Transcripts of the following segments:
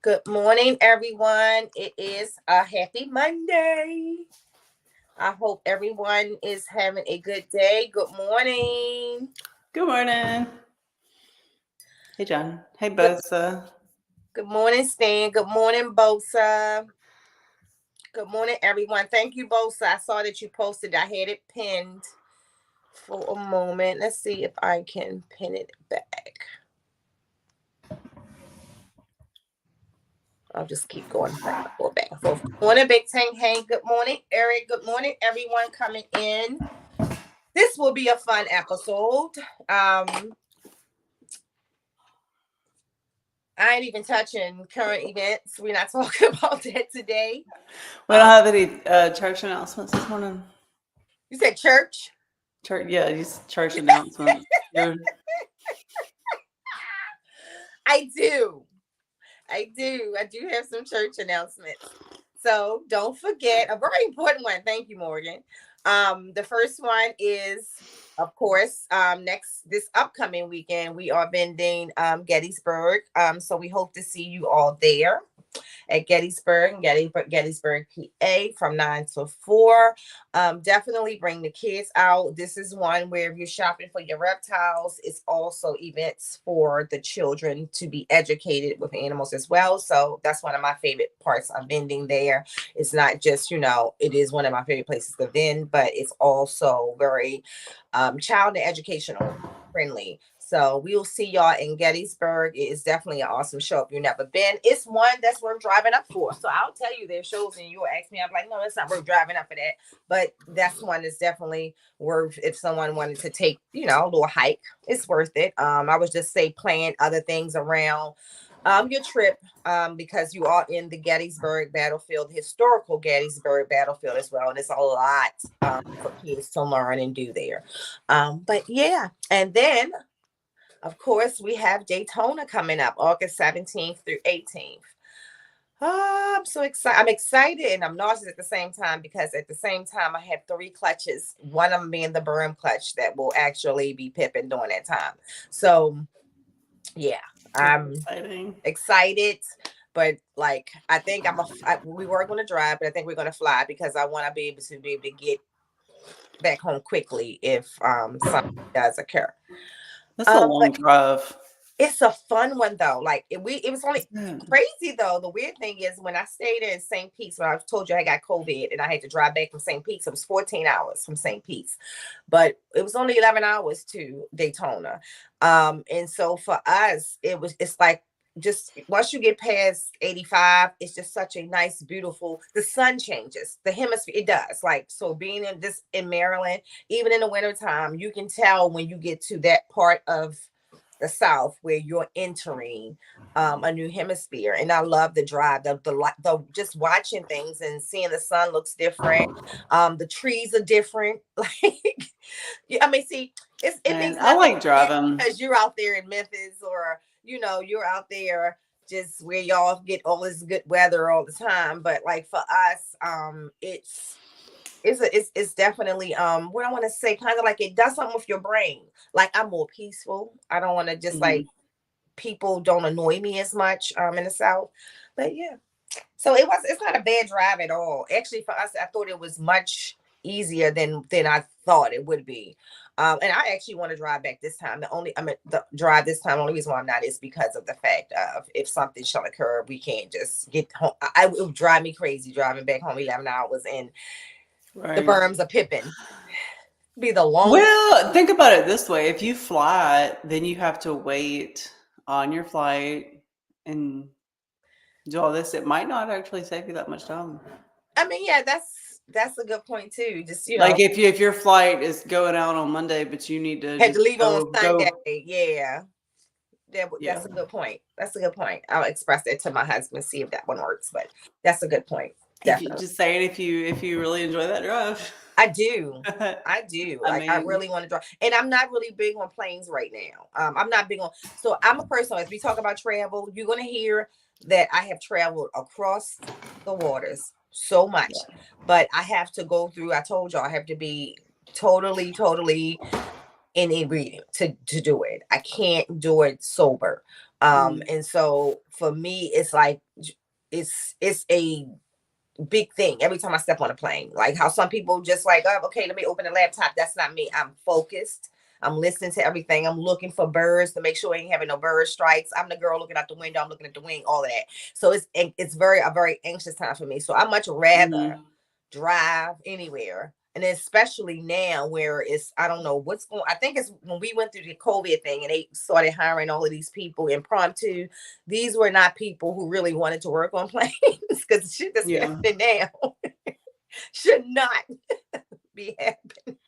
Good morning, everyone. It is a happy Monday. I hope everyone is having a good day. Good morning. Good morning. Hey, John. Hey, Good, Bosa. good morning, Stan. Good morning, Bosa. Good morning, everyone. Thank you, Bosa. I saw that you posted. I had it pinned for a moment. Let's see if I can pin it back. I'll just keep going back and forth, back and forth. Good morning, Big Tank. Hey, good morning, Eric. Good morning, everyone coming in. This will be a fun episode. I ain't even touching current events. We're not talking about that today. We don't have any church announcements this morning. You said church? Church, yeah, just church announcements. I do. I do have some church announcements. So don't forget a very important one. Thank you, Morgan. The first one is, of course, this upcoming weekend we are vending Gettysburg. So we hope to see you all there at Gettysburg, PA from 9 to 4. Definitely bring the kids out. This is one where if you're shopping for your reptiles, it's also events for the children to be educated with animals as well. So that's one of my favorite parts of vending there. It's not just, it is one of my favorite places to vend, but it's also very child and educational friendly. So we'll see y'all in Gettysburg. It is definitely an awesome show if you've never been. It's one that's worth driving up for. So I'll tell you there's shows and you'll ask me, I'm like, no, it's not worth driving up for that. But that's one that's definitely worth if someone wanted to take, a little hike. It's worth it. I would just say plan other things around your trip because you are in the Gettysburg battlefield, the historical Gettysburg battlefield as well. And it's a lot for kids to learn and do there. But yeah, and then of course, we have Daytona coming up August 17th through 18th. Oh, I'm so excited. I'm excited and I'm nauseous at the same time because at the same time, I have 3 clutches, one of them being the berm clutch that will actually be pipping during that time. So, yeah, I'm excited. But I think we were going to drive, but I think we're going to fly because I want to be able to get back home quickly if something does occur. That's a long drive. It's a fun one though. It was only crazy though. The weird thing is when I stayed in St. Pete's, when I told you I got COVID and I had to drive back from St. Pete's, it was 14 hours from St. Pete's, but it was only 11 hours to Daytona. And so for us, it's like just once you get past 85, it's just such a nice, beautiful, the sun changes, the hemisphere, it does. So being in Maryland, even in the wintertime, you can tell when you get to that part of the South where you're entering a new hemisphere. And I love the drive, the just watching things and seeing the sun looks different. The trees are different. See, it means I like driving because you're out there in Memphis or you're out there just where y'all get all this good weather all the time. But for us, it's definitely what I want to say, kind of like it does something with your brain. I'm more peaceful. I don't want to just people don't annoy me as much in the South. But yeah. So it's not a bad drive at all. Actually, for us, I thought it was much easier than I thought it would be. And I actually want to drive back this time. The drive this time, the only reason why I'm not is because of the fact of if something shall occur, we can't just get home. It would drive me crazy driving back home 11 hours and the berms are pipping. Be the longest. Well, think about it this way. If you fly, then you have to wait on your flight and do all this. It might not actually save you that much time. I mean, yeah, that's a good point too. Just if your flight is going out on Monday, but you need to had to leave on Sunday. Yeah. That's a good point. That's a good point. I'll express it to my husband, see if that one works. But that's a good point. Definitely. Just saying, if you really enjoy that drive. I do. I really want to drive, and I'm not really big on planes right now. I'm not big on. So I'm a person. As we talk about travel, you're gonna hear that I have traveled across the waters so much, but I have to go through. I told y'all I have to be totally inebriated to do it. I can't do it sober. And so for me, it's like it's a big thing every time I step on a plane. Like how some people just like, oh, okay, let me open the laptop. That's not me. I'm focused. I'm listening to everything. I'm looking for birds to make sure I ain't having no bird strikes. I'm the girl looking out the window. I'm looking at the wing, all of that. So it's a very anxious time for me. So I much rather drive anywhere. And especially now where it's, I don't know what's going, I think it's when we went through the COVID thing and they started hiring all of these people impromptu. These were not people who really wanted to work on planes because the shit that's happening now should not be happening.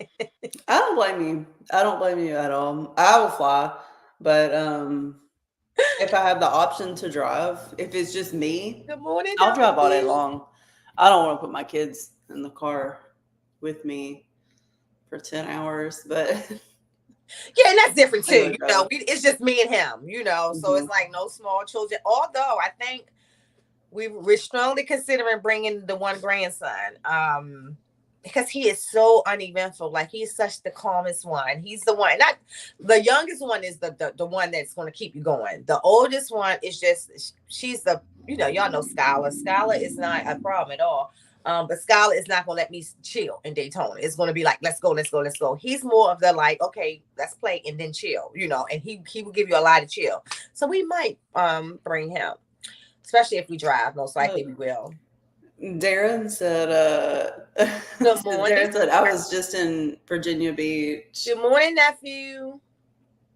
I don't blame you. I don't blame you at all. I will fly, but if I have the option to drive, if it's just me, Good morning, I'll drive all day Dr. long. I don't want to put my kids in the car with me for 10 hours, but yeah, and that's different too. anyway, You know, it's just me and him, you know, so it's like no small children. Although I think we're strongly considering bringing the one grandson. Because he is so uneventful. Like he's such the calmest one. He's the one. Not the youngest one is the one that's going to keep you going. The oldest one is just she's the, you know, y'all know Skylar. Skylar is not a problem at all. But Skylar is not going to let me chill in Daytona. It's going to be like, let's go, let's go, let's go. He's more of the like, okay, let's play and then chill, you know. And he will give you a lot of chill. So we might bring him, especially if we drive. Most likely we will. Darren said, Good morning. Darren said, I was just in Virginia Beach. Good morning, nephew.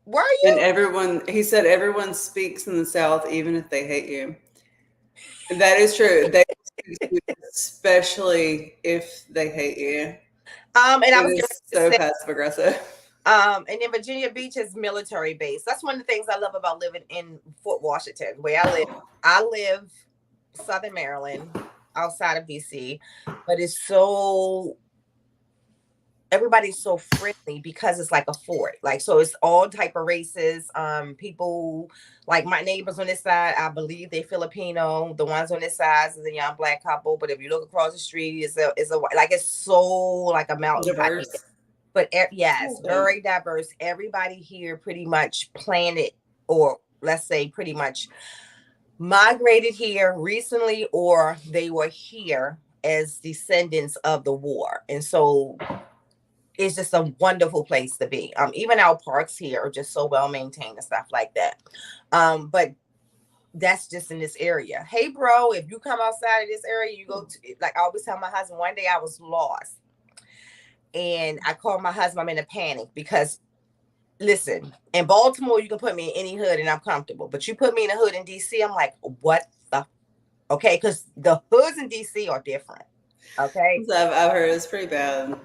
Where are you? And he said, everyone speaks in the South, even if they hate you. And that is true. They speak to you, especially if they hate you. And I was so passive aggressive. And then Virginia Beach is military base. That's one of the things I love about living in Fort Washington, where I live. I live Southern Maryland, outside of DC, but it's so, everybody's so friendly because it's like a fort. Like, so it's all type of races. People like my neighbors on this side, I believe they Filipino. The ones on this side is a young black couple. But if you look across the street, it's a like, it's so like a mountain. Diverse. But yes, very diverse. Everybody here pretty much planted, or let's say pretty much migrated here recently, or they were here as descendants of the war. And so it's just a wonderful place to be. Even our parks here are just so well maintained and stuff like that. But that's just in this area. Hey, bro, if you come outside of this area, you go to, like I always tell my husband, one day I was lost. And I called my husband, I'm in a panic because listen, in Baltimore, you can put me in any hood and I'm comfortable. But you put me in a hood in DC, I'm like, what the? Okay, because the hoods in DC are different. Okay. I've heard it's pretty bad.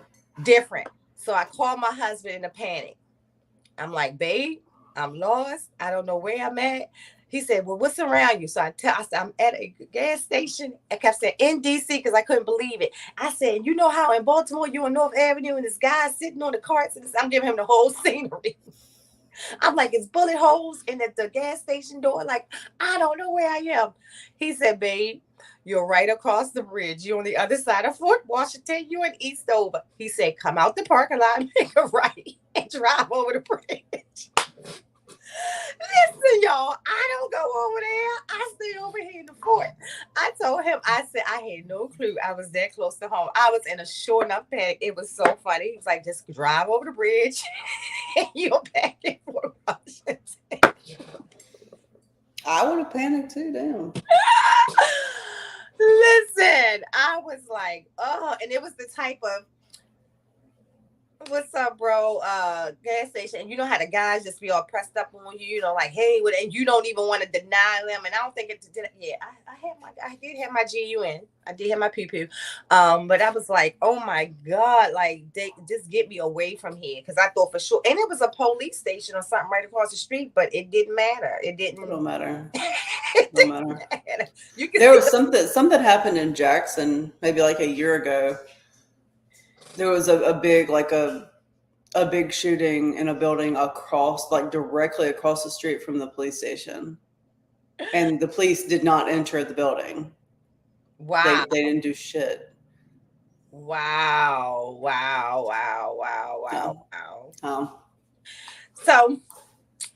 Different. So I called my husband in a panic. I'm like, babe, I'm lost. I don't know where I'm at. He said, well, what's around you? So I said, I'm at a gas station. I kept saying in DC because I couldn't believe it. I said, you know how in Baltimore you're on North Avenue and this guy sitting on the carts and I'm giving him the whole scenery. I'm like, it's bullet holes in the gas station door. Like, I don't know where I am. He said, babe, you're right across the bridge. You're on the other side of Fort Washington. You're in Eastover. He said, come out the parking lot, make a right, and drive over the bridge. Listen, y'all, I don't go over there. I stay over here in the fort. I told him, I said, I had no clue I was that close to home. I was in a sure enough panic. It was so funny. He was like, just drive over the bridge and you're back in Fort Washington. I would have panicked too, damn. Listen, I was like, oh, and it was the type of, what's up, bro? Gas station. And you know how the guys just be all pressed up on you, you know, like, hey, and you don't even want to deny them. And I don't think it did. Yeah, I did have my GUN. I did have my poo-poo. But I was like, oh my God, like they just get me away from here. Cause I thought for sure. And it was a police station or something right across the street, but it didn't matter. It don't matter. There was something happened in Jackson, maybe like a year ago. There was a big, like a big shooting in a building across, like directly across the street from the police station. And the police did not enter the building. Wow. They didn't do shit. Wow. So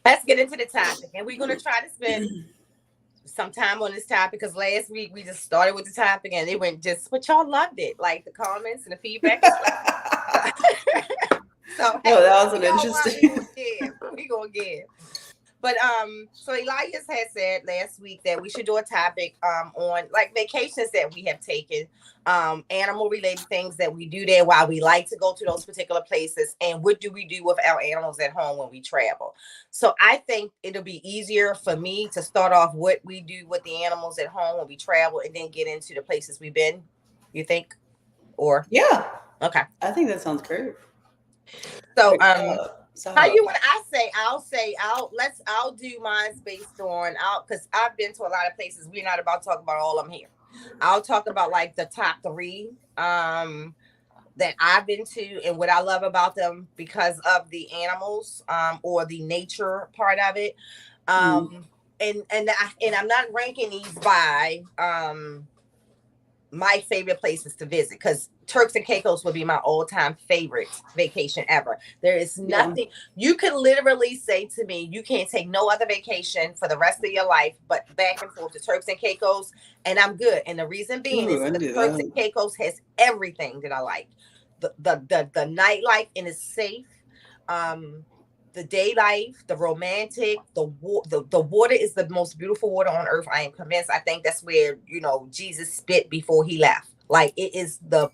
let's get into the topic. And we're going to try to spend some time on this topic because last week we just started with the topic and it went just, but y'all loved it. Like the comments and the feedback. So hey, No, that was an y'all interesting. we gonna give. But so Elias had said last week that we should do a topic on like vacations that we have taken, animal related things that we do there, why we like to go to those particular places, and what do we do with our animals at home when we travel. So I think it'll be easier for me to start off what we do with the animals at home when we travel, and then get into the places we've been. You think? Or Yeah, okay. I think that sounds great. So So how you want? I'll do mine based on because I've been to a lot of places. We're not about to talk about all of them here. I'll talk about like the top three that I've been to and what I love about them because of the animals or the nature part of it. And I'm not ranking these by my favorite places to visit because Turks and Caicos would be my all-time favorite vacation ever. There is nothing you could literally say to me, you can't take no other vacation for the rest of your life but back and forth to Turks and Caicos, and I'm good. And the reason being is that Turks and Caicos has everything that I like. The nightlife, and it's safe. The day life, the romantic, the water is the most beautiful water on earth. I am convinced. I think that's where, Jesus spit before he left. Like it is the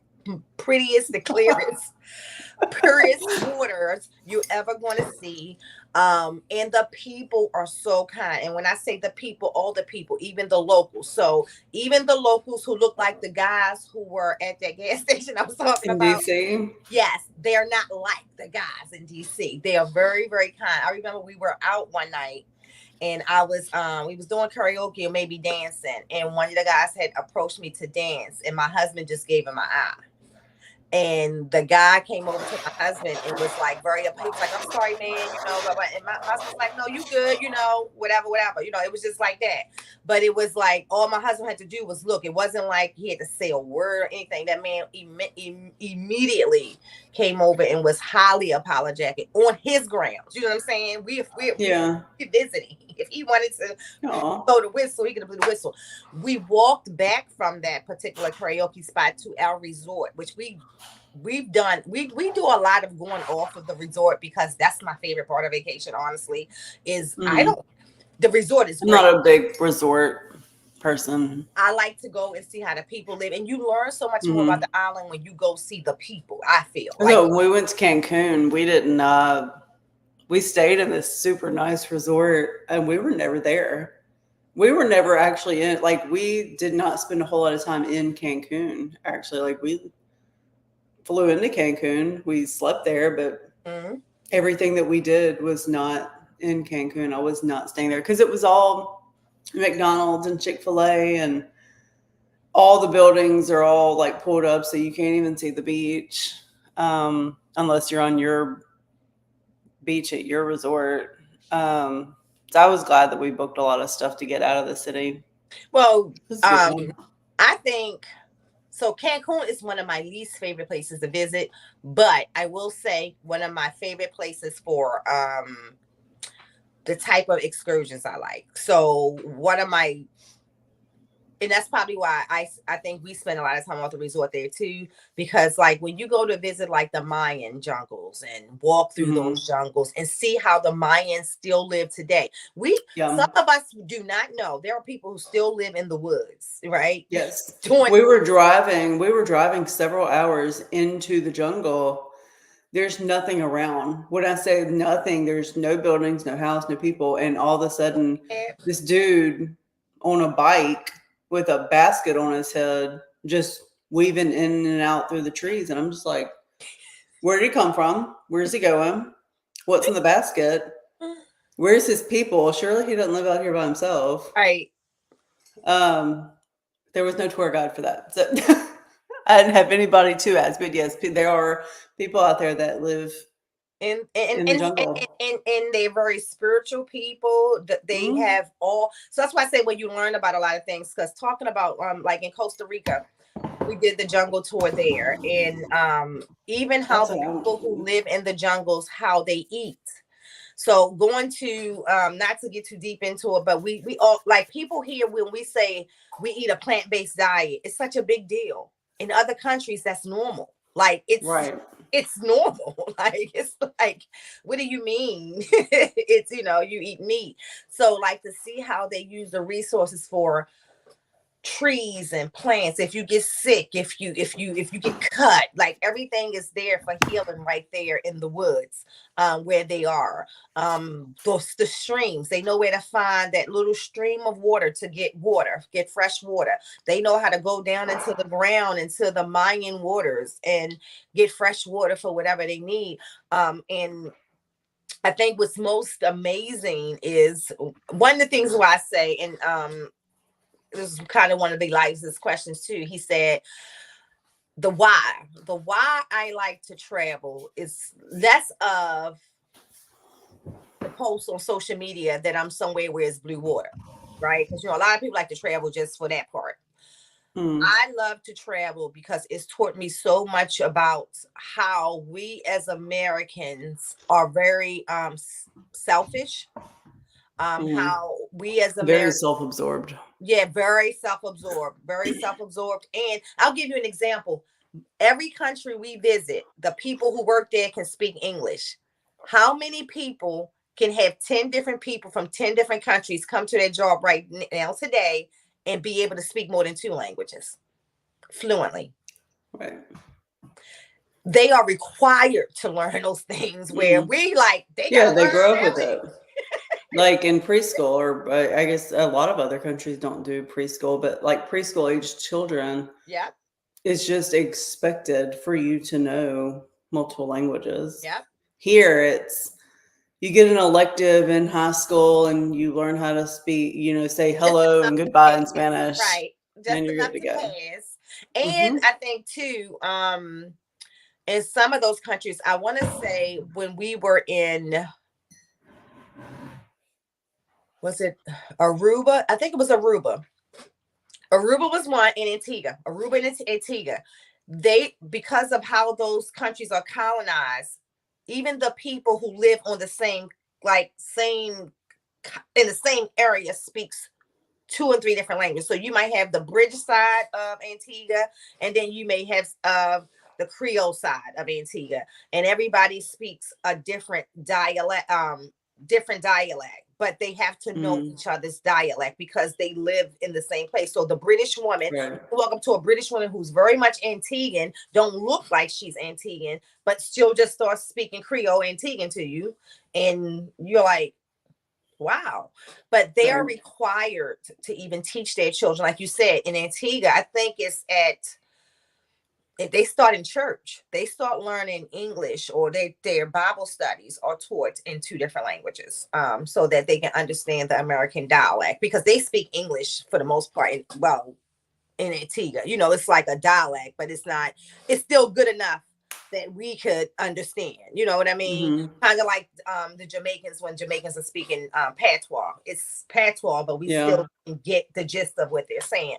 prettiest, the clearest, purest waters you're ever going to see. And the people are so kind. And when I say the people, all the people, even the locals. So even the locals who look like the guys who were at that gas station I was talking about. DC? Yes, they're not like the guys in DC. They are very, very kind. I remember we were out one night and we was doing karaoke or maybe dancing. And one of the guys had approached me to dance and my husband just gave him an eye. And the guy came over to my husband and was like very up. He was like, "I'm sorry, man," blah, blah. And my husband's like, "No, you good, whatever. It was just like that." But it was like all my husband had to do was look. It wasn't like he had to say a word or anything. That man immediately came over and was highly apologetic on his grounds. You know what I'm saying? We visiting. If he wanted to blow the whistle, he could have blew the whistle. We walked back from that particular karaoke spot to our resort, which we've done. We do a lot of going off of the resort because that's my favorite part of vacation. Honestly, is the resort is great. I'm not a big resort person. I like to go and see how the people live, and you learn so much more about the island when you go see the people. I feel. So when we went to Cancun, we didn't. We stayed in this super nice resort, and we were never there. We were never actually in. Like we did not spend a whole lot of time in Cancun. Actually, like we flew into Cancun. We slept there, but everything that we did was not in Cancun. I was not staying there because it was all McDonald's and Chick-fil-A, and all the buildings are all like pulled up, so you can't even see the beach unless you're on your beach at your resort. So I was glad that we booked a lot of stuff to get out of the city. Well, I think so. Cancun is one of my least favorite places to visit, but I will say one of my favorite places for the type of excursions I like. So and that's probably why I think we spend a lot of time at the resort there too, because like when you go to visit like the Mayan jungles and walk through those jungles and see how the Mayans still live today. Some of us do not know there are people who still live in the woods, right? Yes. We were driving several hours into the jungle. There's nothing around. When I say nothing, there's no buildings, no house, no people. And all of a sudden this dude on a bike with a basket on his head, just weaving in and out through the trees. And I'm just like, where did he come from? Where's he going? What's in the basket? Where's his people? Surely he doesn't live out here by himself. Right. There was no tour guide for that. So I didn't have anybody to ask, but yes, there are people out there that live in the jungle. And they're very spiritual people. They have all. So that's why I say when you learn about a lot of things, because talking about like in Costa Rica, we did the jungle tour there, and even how the people who live in the jungles, how they eat. So going to not to get too deep into it, but we all like people here when we say we eat a plant-based diet, it's such a big deal. In other countries, that's normal. Like Right. it's normal. Like it's like, what do you mean? It's you eat meat. So like to see how they use the resources for trees and plants, if you get sick, if you get cut, like everything is there for healing right there in the woods, where they are. The streams, they know where to find that little stream of water to get fresh water. They know how to go down into the ground, into the Mayan waters, and get fresh water for whatever they need. And I think what's most amazing is one of the things why I say, and this is kind of one of the Eliza's questions too. He said, the why I like to travel is less of the post on social media that I'm somewhere where it's blue water, right? Because a lot of people like to travel just for that part. I love to travel because it's taught me so much about how we as Americans are very selfish. How we as Very Americans, self-absorbed. yeah, very self-absorbed, very self-absorbed. And I'll give you an example. Every country we visit, the people who work there can speak English. How many people can have 10 different people from 10 different countries come to their job right now today and be able to speak more than 2 languages fluently? Right. They are required to learn those things where we like, they Yeah, gotta they learn grow up with everything. it. Like in preschool, or I guess a lot of other countries don't do preschool, but like preschool aged children, Yeah, it's just expected for you to know multiple languages. yeah. Here, it's you get an elective in high school and you learn how to speak, say Just hello enough and to goodbye in pass, Spanish, right? Just and you're good enough to to go. pass. And Hmm. I think too, in some of those countries, I want to say when we were in, was it Aruba? I think it was Aruba. Aruba was one, in Antigua. Aruba and Antigua. They, because of how those countries are colonized, even the people who live on the same, in the same area speaks 2 and 3 different languages. So you might have the British side of Antigua, and then you may have the Creole side of Antigua, and everybody speaks a different dialect, but they have to know each other's dialect because they live in the same place. So the British woman, Right. welcome to a British woman who's very much Antiguan, don't look like she's Antiguan, but she'll just start speaking Creole Antiguan to you, and you're like, wow. But they are required to even teach their children, like you said, in Antigua. I think it's if they start in church, they start learning English, or their Bible studies are taught in 2 different languages, so that they can understand the American dialect, because they speak English for the most part. In Antigua, it's like a dialect, but it's still good enough that we could understand. You know what I mean? Kind of like the Jamaicans, when Jamaicans are speaking patois. It's patois, but we still can get the gist of what they're saying.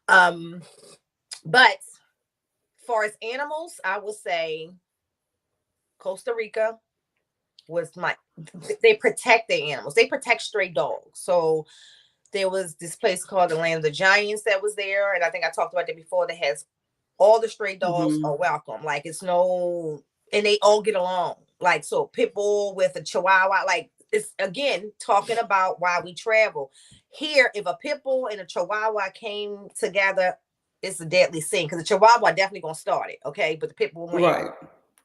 But far as animals, I would say Costa Rica was they protect their animals. They protect stray dogs. So there was this place called the Land of the Giants that was there, and I think I talked about that before. That has all the stray dogs are welcome. Like it's no, and they all get along. Like, so pit bull with a chihuahua, like it's again talking about why we travel. Here, if a pit bull and a chihuahua came together, it's a deadly sin, because the chihuahua definitely gonna start it, okay? But the pit bull won't.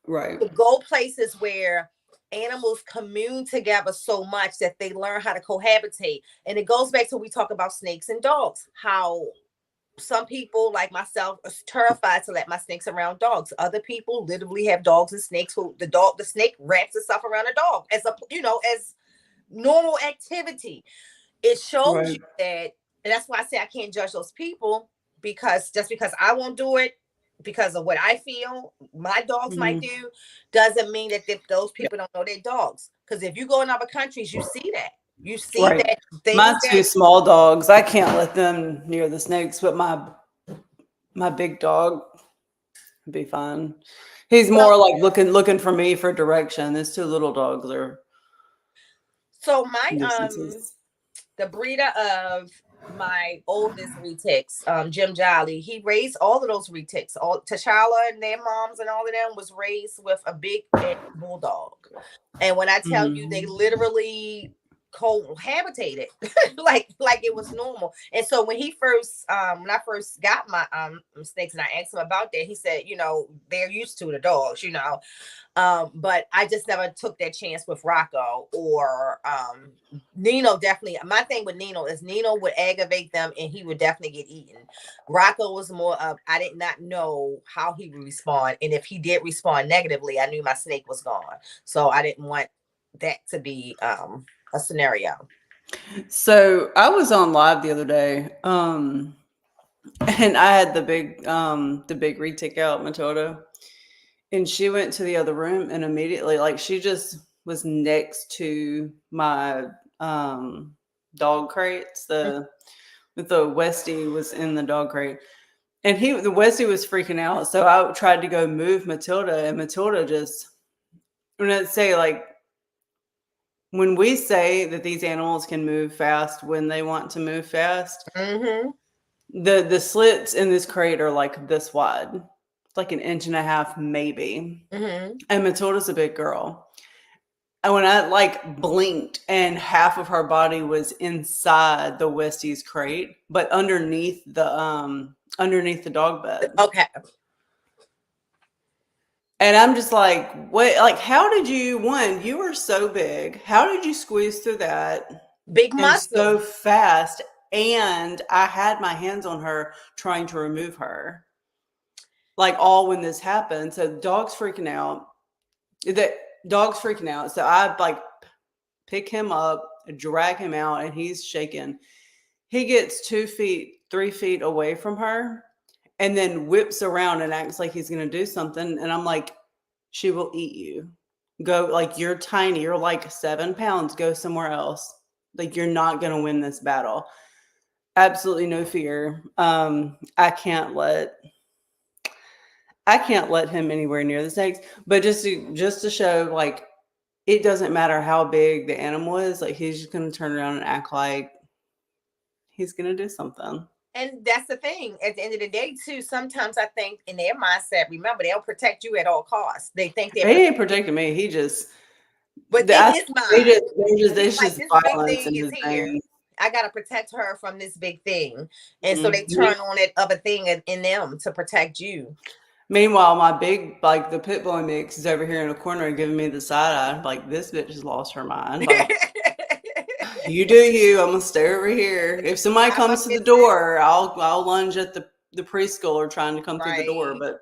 Right. To go places where animals commune together so much that they learn how to cohabitate. And it goes back to we talk about snakes and dogs, how some people like myself are terrified to let my snakes around dogs. Other people literally have dogs and snakes who the snake wraps itself around a dog as as normal activity. It shows you that, and that's why I say I can't judge those people, because just because I won't do it because of what I feel my dogs might do, doesn't mean that those people don't know their dogs. Because if you go in other countries, you see that. You see that things. My 2 small dogs, I can't let them near the snakes, but my big dog would be fine. He's more like looking for me for direction. These 2 little dogs are So my nuisances. the breeder of my oldest retics, Jim Jolly, he raised all of those retics. All T'Challa and their moms and all of them was raised with a big bulldog. And when I tell you, they Mm. literally cohabitated like it was normal. And so when I first got my snakes and I asked him about that, he said, they're used to the dogs. But I just never took that chance with Rocco or Nino. Definitely, my thing with Nino is Nino would aggravate them and he would definitely get eaten. Rocco was more of, I did not know how he would respond, and if he did respond negatively, I knew my snake was gone. So I didn't want that to be a scenario. So I was on live the other day, and I had the big retic out, Matilda, and she went to the other room, and immediately, like, she just was next to my dog crates. The Westie was in the dog crate, and the Westie was freaking out. So I tried to go move Matilda, and Matilda just, when I say, like, when we say that these animals can move fast when they want to move fast, Mm-hmm. the slits in this crate are like this wide. It's like an inch and a half, maybe. Mm-hmm. And Matilda's a big girl. And when I like blinked and half of her body was inside the Westie's crate, but underneath the dog bed. Okay. And I'm just like, what, like, how did you were so big. How did you squeeze through that Big and muscle. so fast? And I had my hands on her trying to remove her. Like, all when this happened. So dog's freaking out. So I like pick him up, drag him out, and he's shaking. He gets 2 feet, 3 feet away from her, and then whips around and acts like he's going to do something. And I'm like, she will eat you. Go, like, you're tiny. You're like 7 pounds. Go somewhere else. Like, you're not going to win this battle. Absolutely no fear. I can't let him anywhere near the snakes. But just to show, like, it doesn't matter how big the animal is. Like, he's just going to turn around and act like he's going to do something. And that's the thing. At the end of the day, too, sometimes I think in their mindset, remember, they'll protect you at all costs. They think He ain't protecting me. He just, but in his mind, it's like, just this big violence thing in is his here. veins. I gotta protect her from this big thing, and so they Mm-hmm. turn on that other thing in them to protect you. Meanwhile, my big, like, the pit bull mix is over here in a corner giving me the side eye. Like, this bitch has lost her mind. Like, you do you. I'm gonna stay over here. If somebody I'm comes up to the this door, I'll lunge at the preschooler trying to come through the door. right,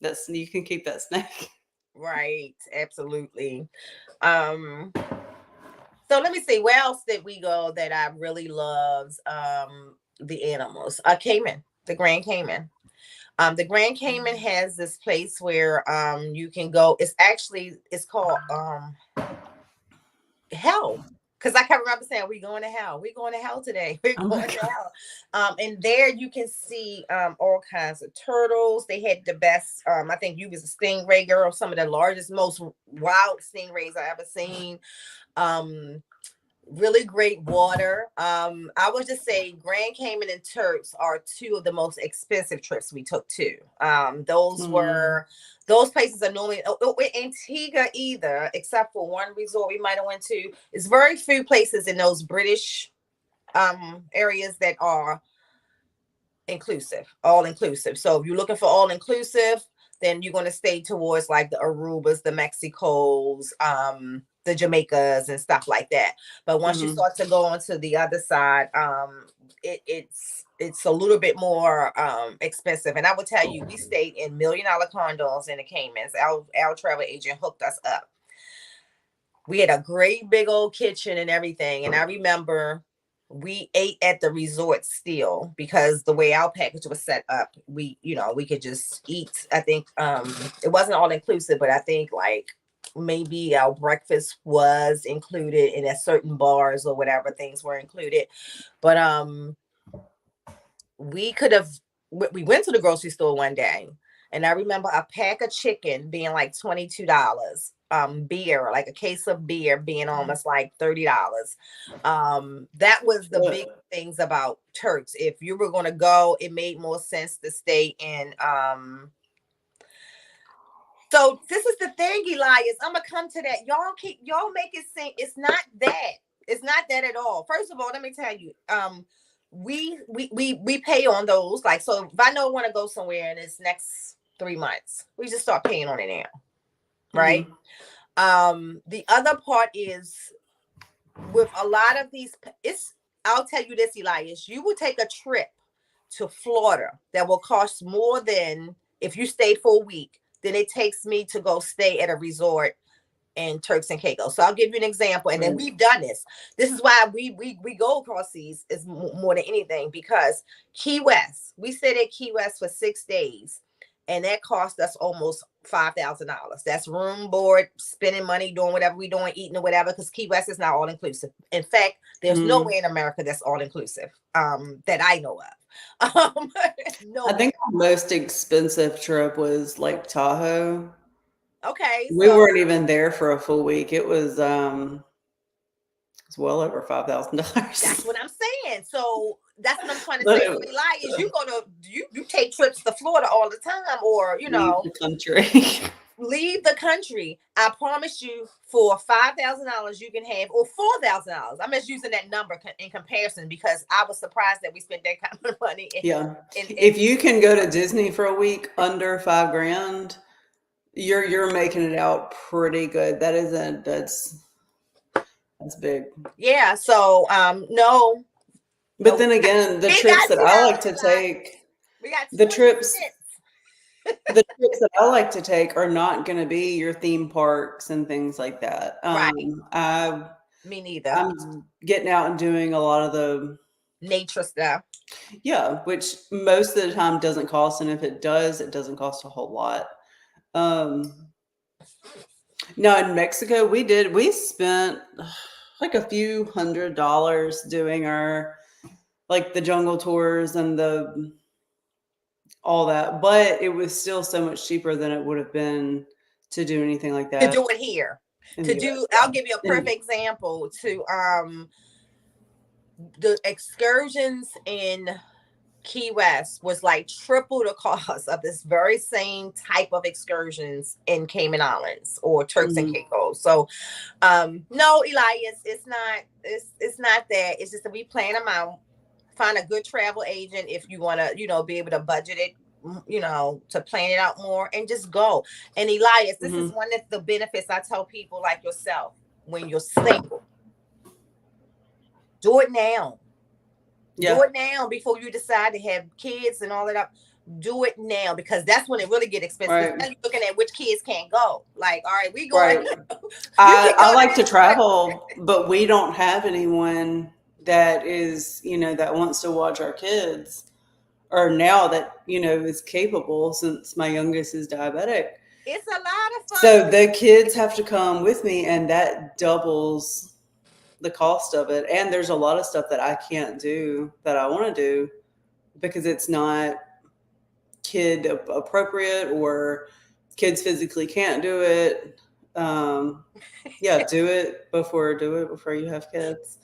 But you can keep that snake. right, absolutely. Um, so let me see, where else did we go that I really loved? The animals. Cayman, the Grand Cayman. The Grand Cayman has this place where you can go. It's called hell. Because I can remember saying, "We going to hell. We going to hell today. We're Oh my going to god. hell." And there you can see all kinds of turtles. They had the best. I think you was a stingray girl. Some of the largest, most wild stingrays I ever seen. Um, really great water. I would just say Grand Cayman and Turks are two of the most expensive trips we took too. Those places are normally Antigua either, except for one resort we might have went to. It's very few places in those British areas that are all inclusive. So if you're looking for all inclusive, then you're going to stay towards like the Arubas, the Mexicos, the Jamaicas and stuff like that. But once you start to go onto the other side, it's a little bit more expensive. And I will tell you, we stayed in $1 million condos in the Caymans. Our travel agent hooked us up. We had a great big old kitchen and everything. And I remember we ate at the resort still because the way our package was set up, we could just eat. I think it wasn't all inclusive, but I think like maybe our breakfast was included and at certain bars or whatever things were included. But we went to the grocery store one day and I remember a pack of chicken being like $22. beer, like a case of beer being almost like $30. That was the big things about Turks. If you were going to go, it made more sense to stay in. So this is the thing, Elias. I'm gonna come to that. Y'all make it seem it's not that. It's not that at all. First of all, let me tell you, we pay on those. Like, so if I know I want to go somewhere in this next 3 months, we just start paying on it now, right? The other part is with a lot of these, I'll tell you this, Elias, you will take a trip to Florida that will cost more than if you stay for a week than it takes me to go stay at a resort in Turks and Caicos. So I'll give you an example. And then we've done this. This is why we go across seas is more than anything, because Key West, we stayed at Key West for 6 days. And that cost us almost $5,000. That's room, board, spending money, doing whatever we're doing, eating or whatever, because Key West is not all inclusive. In fact, there's nowhere in America that's all inclusive that I know of. I think the most expensive trip was Lake Tahoe. Okay. We weren't even there for a full week. It was well over $5,000. That's what I'm saying. So that's what I'm trying to say. Elias, you take trips to Florida all the time, or leave the country. Leave the country. I promise you, for $5,000 you can have, or $4,000. I'm just using that number in comparison because I was surprised that we spent that kind of money. If you can go to Disney for a week under $5,000, you're making it out pretty good. That's big. Yeah. So no. But then again, the trips that I like to take, the trips that I like to take are not going to be your theme parks and things like that. Right. Me neither. I'm getting out and doing a lot of the nature stuff. Yeah, which most of the time doesn't cost, and if it does, it doesn't cost a whole lot. Now in Mexico, we spent like a few $100s doing our like the jungle tours and all that, but it was still so much cheaper than it would have been to do anything like that. To do it here. I'll give you a perfect example. The excursions in Key West was like triple the cost of this very same type of excursions in Cayman Islands or Turks and Caicos. So no, Elias, it's not that. It's just that we plan them out. Find a good travel agent if you want to, be able to budget it, to plan it out more and just go. And Elias, this is one of the benefits I tell people like yourself when you're single. Do it now. Yeah. Do it now before you decide to have kids and all that. Do it now because that's when it really get expensive. Right. Now you're looking at which kids can't go. Like, all right, we going. Right. I like to travel, but we don't have anyone that is, that wants to watch our kids, or now that, is capable since my youngest is diabetic. It's a lot of fun. So the kids have to come with me, and that doubles the cost of it. And there's a lot of stuff that I can't do that I want to do because it's not kid appropriate or kids physically can't do it. Do it before you have kids.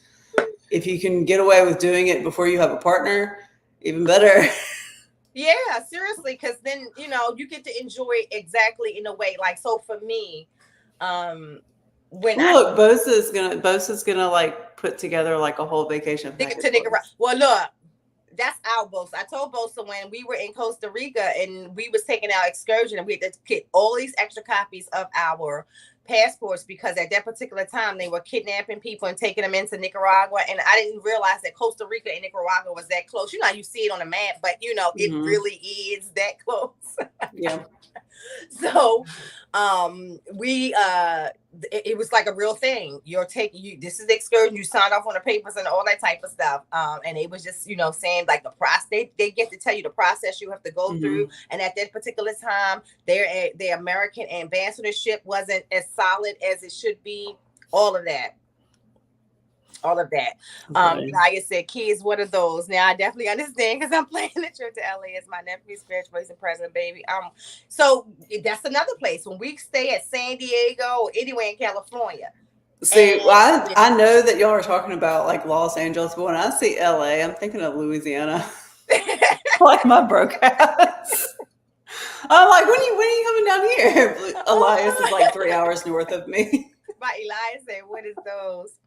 If you can get away with doing it before you have a partner, even better. Yeah, seriously, because then, you get to enjoy it exactly in a way. Like, so for me, Bosa's gonna like put together like a whole vacation to Nicaragua. Well, look, that's our Bosa. I told Bosa when we were in Costa Rica and we was taking our excursion and we had to get all these extra copies of our passports because at that particular time they were kidnapping people and taking them into Nicaragua, and I didn't realize that Costa Rica and Nicaragua was that close. How you see it on the map, but it really is that close. Yeah. So it was like a real thing. This is the excursion, you signed off on the papers and all that type of stuff, and it was just saying like the process, they get to tell you the process you have to go through, and at that particular time their American ambassadorship wasn't as solid as it should be, all of that. all of that. Okay. Like I said, kids, what are those? Now I definitely understand because I'm planning a trip to LA as my nephew's graduation present, baby. So that's another place when we stay at San Diego or anywhere in California. See, And well, I know that y'all are talking about like Los Angeles, but when I see LA, I'm thinking of Louisiana. Like my broke ass. I'm like, when are you coming down here? Elias is like 3 hours north of me. my Elias said, what is those?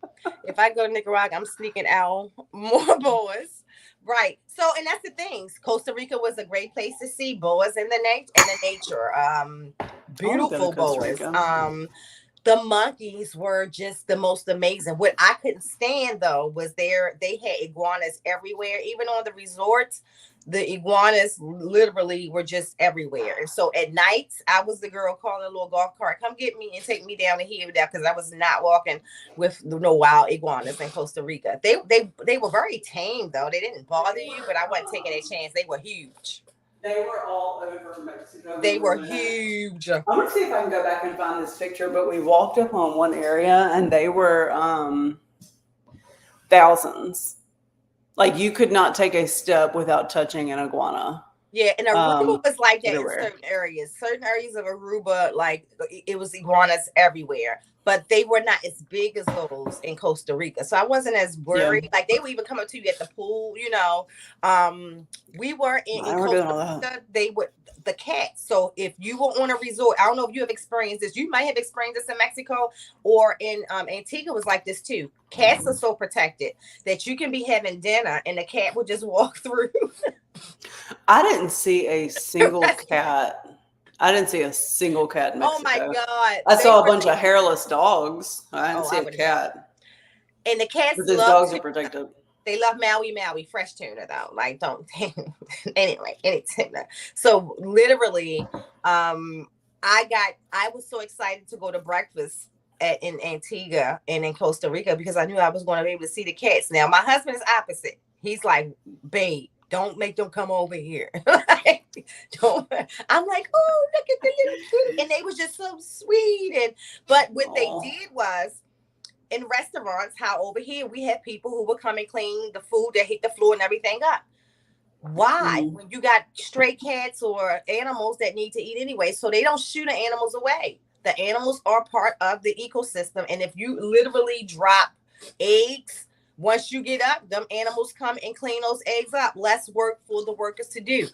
If I go to Nicaragua, I'm sneaking out more boas. Right. So, and that's the things. Costa Rica was a great place to see boas in the nature. I want to go to Beautiful Costa boas. Rica. The monkeys were just the most amazing. What I couldn't stand though was they had iguanas everywhere, even on the resorts. The iguanas literally were just everywhere. And so at nights, I was the girl calling a little golf cart, come get me and take me down the hill there because I was not walking with no wild iguanas in Costa Rica. They were very tame though. They didn't bother you, but I wasn't taking a chance. They were huge. They were all over Mexico. They were huge. I'm gonna see if I can go back and find this picture, but we walked up on one area and they were thousands. Like you could not take a step without touching an iguana. Yeah, and Aruba was like that everywhere. in certain areas. Certain areas of Aruba, like it was iguanas everywhere, but they were not as big as those in Costa Rica. So I wasn't as worried. Like they would even come up to you at the pool, you know. We were in Costa Rica. They would the cats. So if you were on a resort, I don't know if you have experienced this. You might have experienced this in Mexico or in Antigua was like this too. Cats are so protected that you can be having dinner and the cat will just walk through. I didn't see a single cat. I didn't see a single cat in Mexico. Oh my God. I saw a bunch of hairless dogs. I didn't see a cat. And the cats but those dogs are protected. They love Maui, fresh tuna though. Like don't anyway, any tuna. So literally, I was so excited to go to breakfast in Antigua and in Costa Rica because I knew I was going to be able to see the cats. Now my husband is opposite. He's like, babe, don't make them come over here. Don't. I'm like, oh, look at the little kitty. And they was just so sweet. But what they did was in restaurants, how over here we had people who would come and clean the food that hit the floor and everything up. Why? When you got stray cats or animals that need to eat anyway, so they don't shoo the animals away. The animals are part of the ecosystem. And if you literally drop eggs, once you get up, them animals come and clean those eggs up. Less work for the workers to do.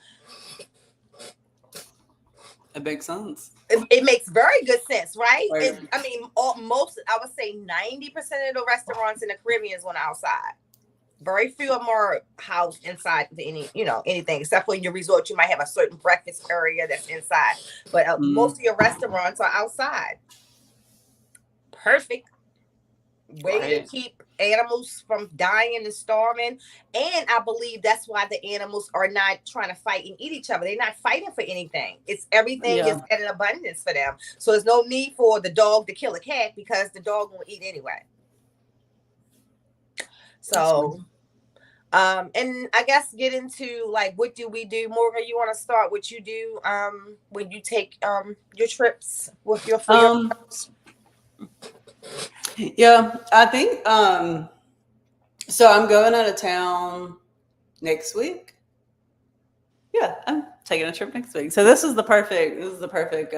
It makes sense. It makes very good sense, right? I mean, most, I would say 90% of the restaurants in the Caribbean is on the outside. Very few of them are housed inside anything, except for in your resort, you might have a certain breakfast area that's inside. But most of your restaurants are outside. Perfect way to keep animals from dying and starving. And I believe that's why the animals are not trying to fight and eat each other. They're not fighting for anything. It's everything is at an abundance for them. So there's no need for the dog to kill a cat because the dog will eat anyway. So and I guess get into like, what do we do? Morgan, you want to start what you do when you take your trips with your friends? Yeah, I think so I'm going out of town next week. Yeah, I'm taking a trip next week. So this is the perfect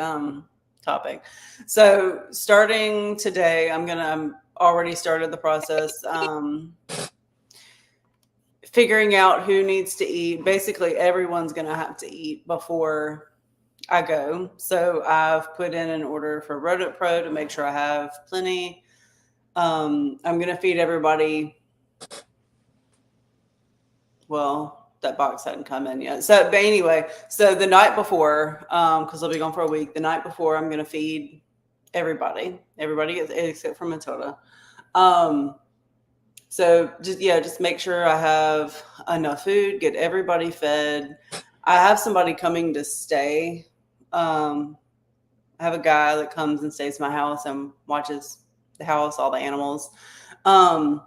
topic. So starting today, I'm already started the process figuring out who needs to eat. Basically everyone's going to have to eat before I go. So I've put in an order for Rodent Pro to make sure I have plenty. I'm going to feed everybody. Well, that box hadn't come in yet. So, but anyway, so the night before, because I'll be gone for a week, the night before I'm going to feed everybody except for Matilda. So just make sure I have enough food, get everybody fed. I have somebody coming to stay. I have a guy that comes and stays at my house and watches the house, all the animals. And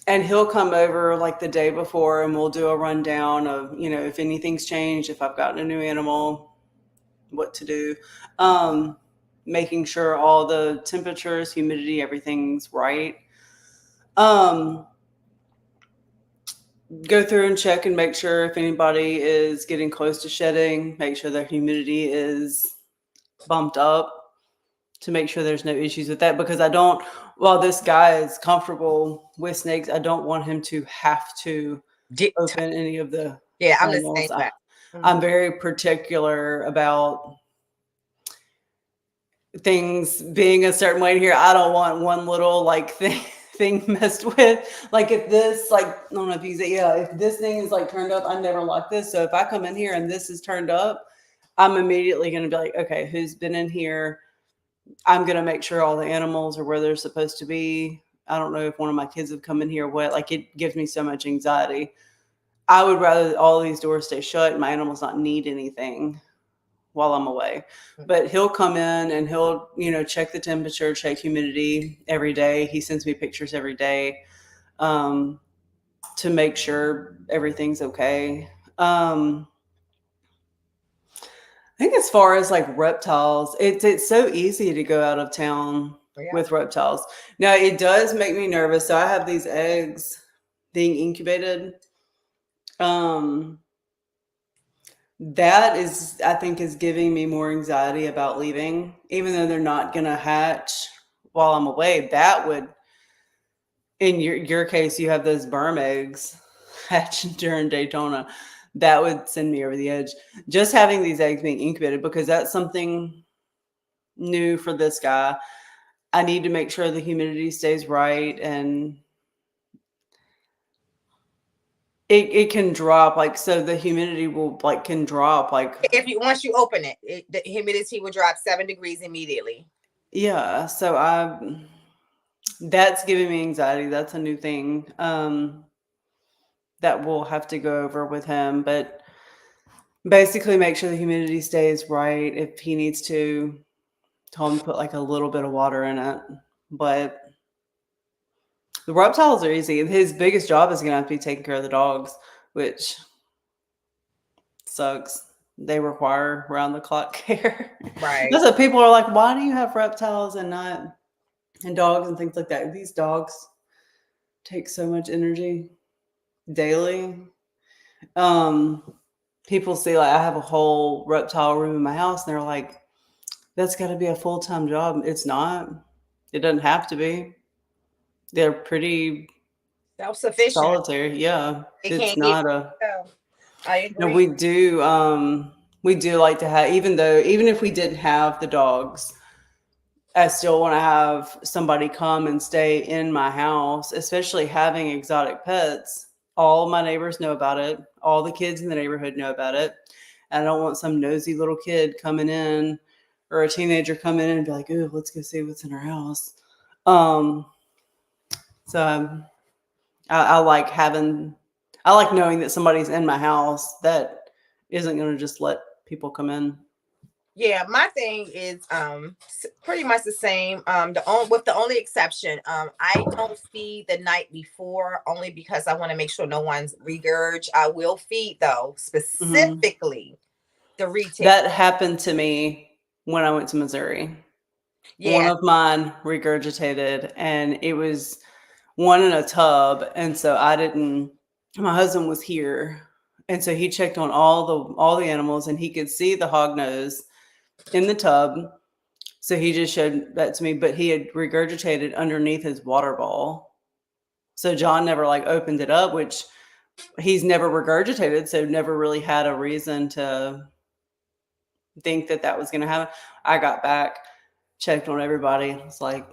he'll come over like the day before and we'll do a rundown of, if anything's changed, if I've gotten a new animal, what to do. Making sure all the temperatures, humidity, everything's right. Um, go through and check and make sure if anybody is getting close to shedding, make sure their humidity is bumped up to make sure there's no issues with that, because I don't, while this guy is comfortable with snakes, I don't want him to have to open any of the Yeah, I'm the animals. same way. I'm very particular about things being a certain way here. I don't want one little like thing messed with. Like if this, like, I don't know if you say, yeah, if this thing is like turned up, I never lock this. So if I come in here and this is turned up, I'm immediately going to be like, okay, who's been in here? I'm going to make sure all the animals are where they're supposed to be. I don't know if one of my kids have come in here wet. Like it gives me so much anxiety. I would rather all these doors stay shut and my animals not need anything while I'm away. But he'll come in and he'll, check the temperature, check humidity every day. He sends me pictures every day to make sure everything's okay. I think as far as like reptiles, it's so easy to go out of town with reptiles. Now it does make me nervous. So I have these eggs being incubated. That is, I think, is giving me more anxiety about leaving, even though they're not going to hatch while I'm away. That would, in your case, you have those sperm eggs hatching during Daytona. That would send me over the edge. Just having these eggs being incubated, because that's something new for this guy. I need to make sure the humidity stays right, and it can drop, like, so the humidity will can drop, like if you once you open it, the humidity will drop 7 degrees immediately. Yeah, so that's giving me anxiety. That's a new thing that we'll have to go over with him, but basically make sure the humidity stays right. If he needs to, tell him to put like a little bit of water in it. But the reptiles are easy. His biggest job is going to have to be taking care of the dogs, which sucks. They require round the clock care. Right. That's what people are like, why do you have reptiles and not and dogs and things like that? These dogs take so much energy daily. People see, like, I have a whole reptile room in my house, and they're like, that's got to be a full-time job. It's not. It doesn't have to be. They're pretty self-sufficient. Solitary, yeah. It's not a. I agree. No, we do like to have, even if we didn't have the dogs, I still want to have somebody come and stay in my house, especially having exotic pets. All my neighbors know about it. All the kids in the neighborhood know about it. And I don't want some nosy little kid coming in or a teenager coming in and be like, "Ooh, let's go see what's in our house." So I like knowing that somebody's in my house that isn't going to just let people come in. Yeah, my thing is pretty much the same. With the only exception, I don't feed the night before, only because I want to make sure no one's regurg. I will feed though, specifically the retail. That happened to me when I went to Missouri. Yeah. One of mine regurgitated, and it was one in a tub, and so my husband was here, and so he checked on all the animals, and he could see the hog nose in the tub. So he just showed that to me, but he had regurgitated underneath his water ball. So John never opened it up, which he's never regurgitated, so never really had a reason to think that was going to happen. I got back, checked on everybody. It's like,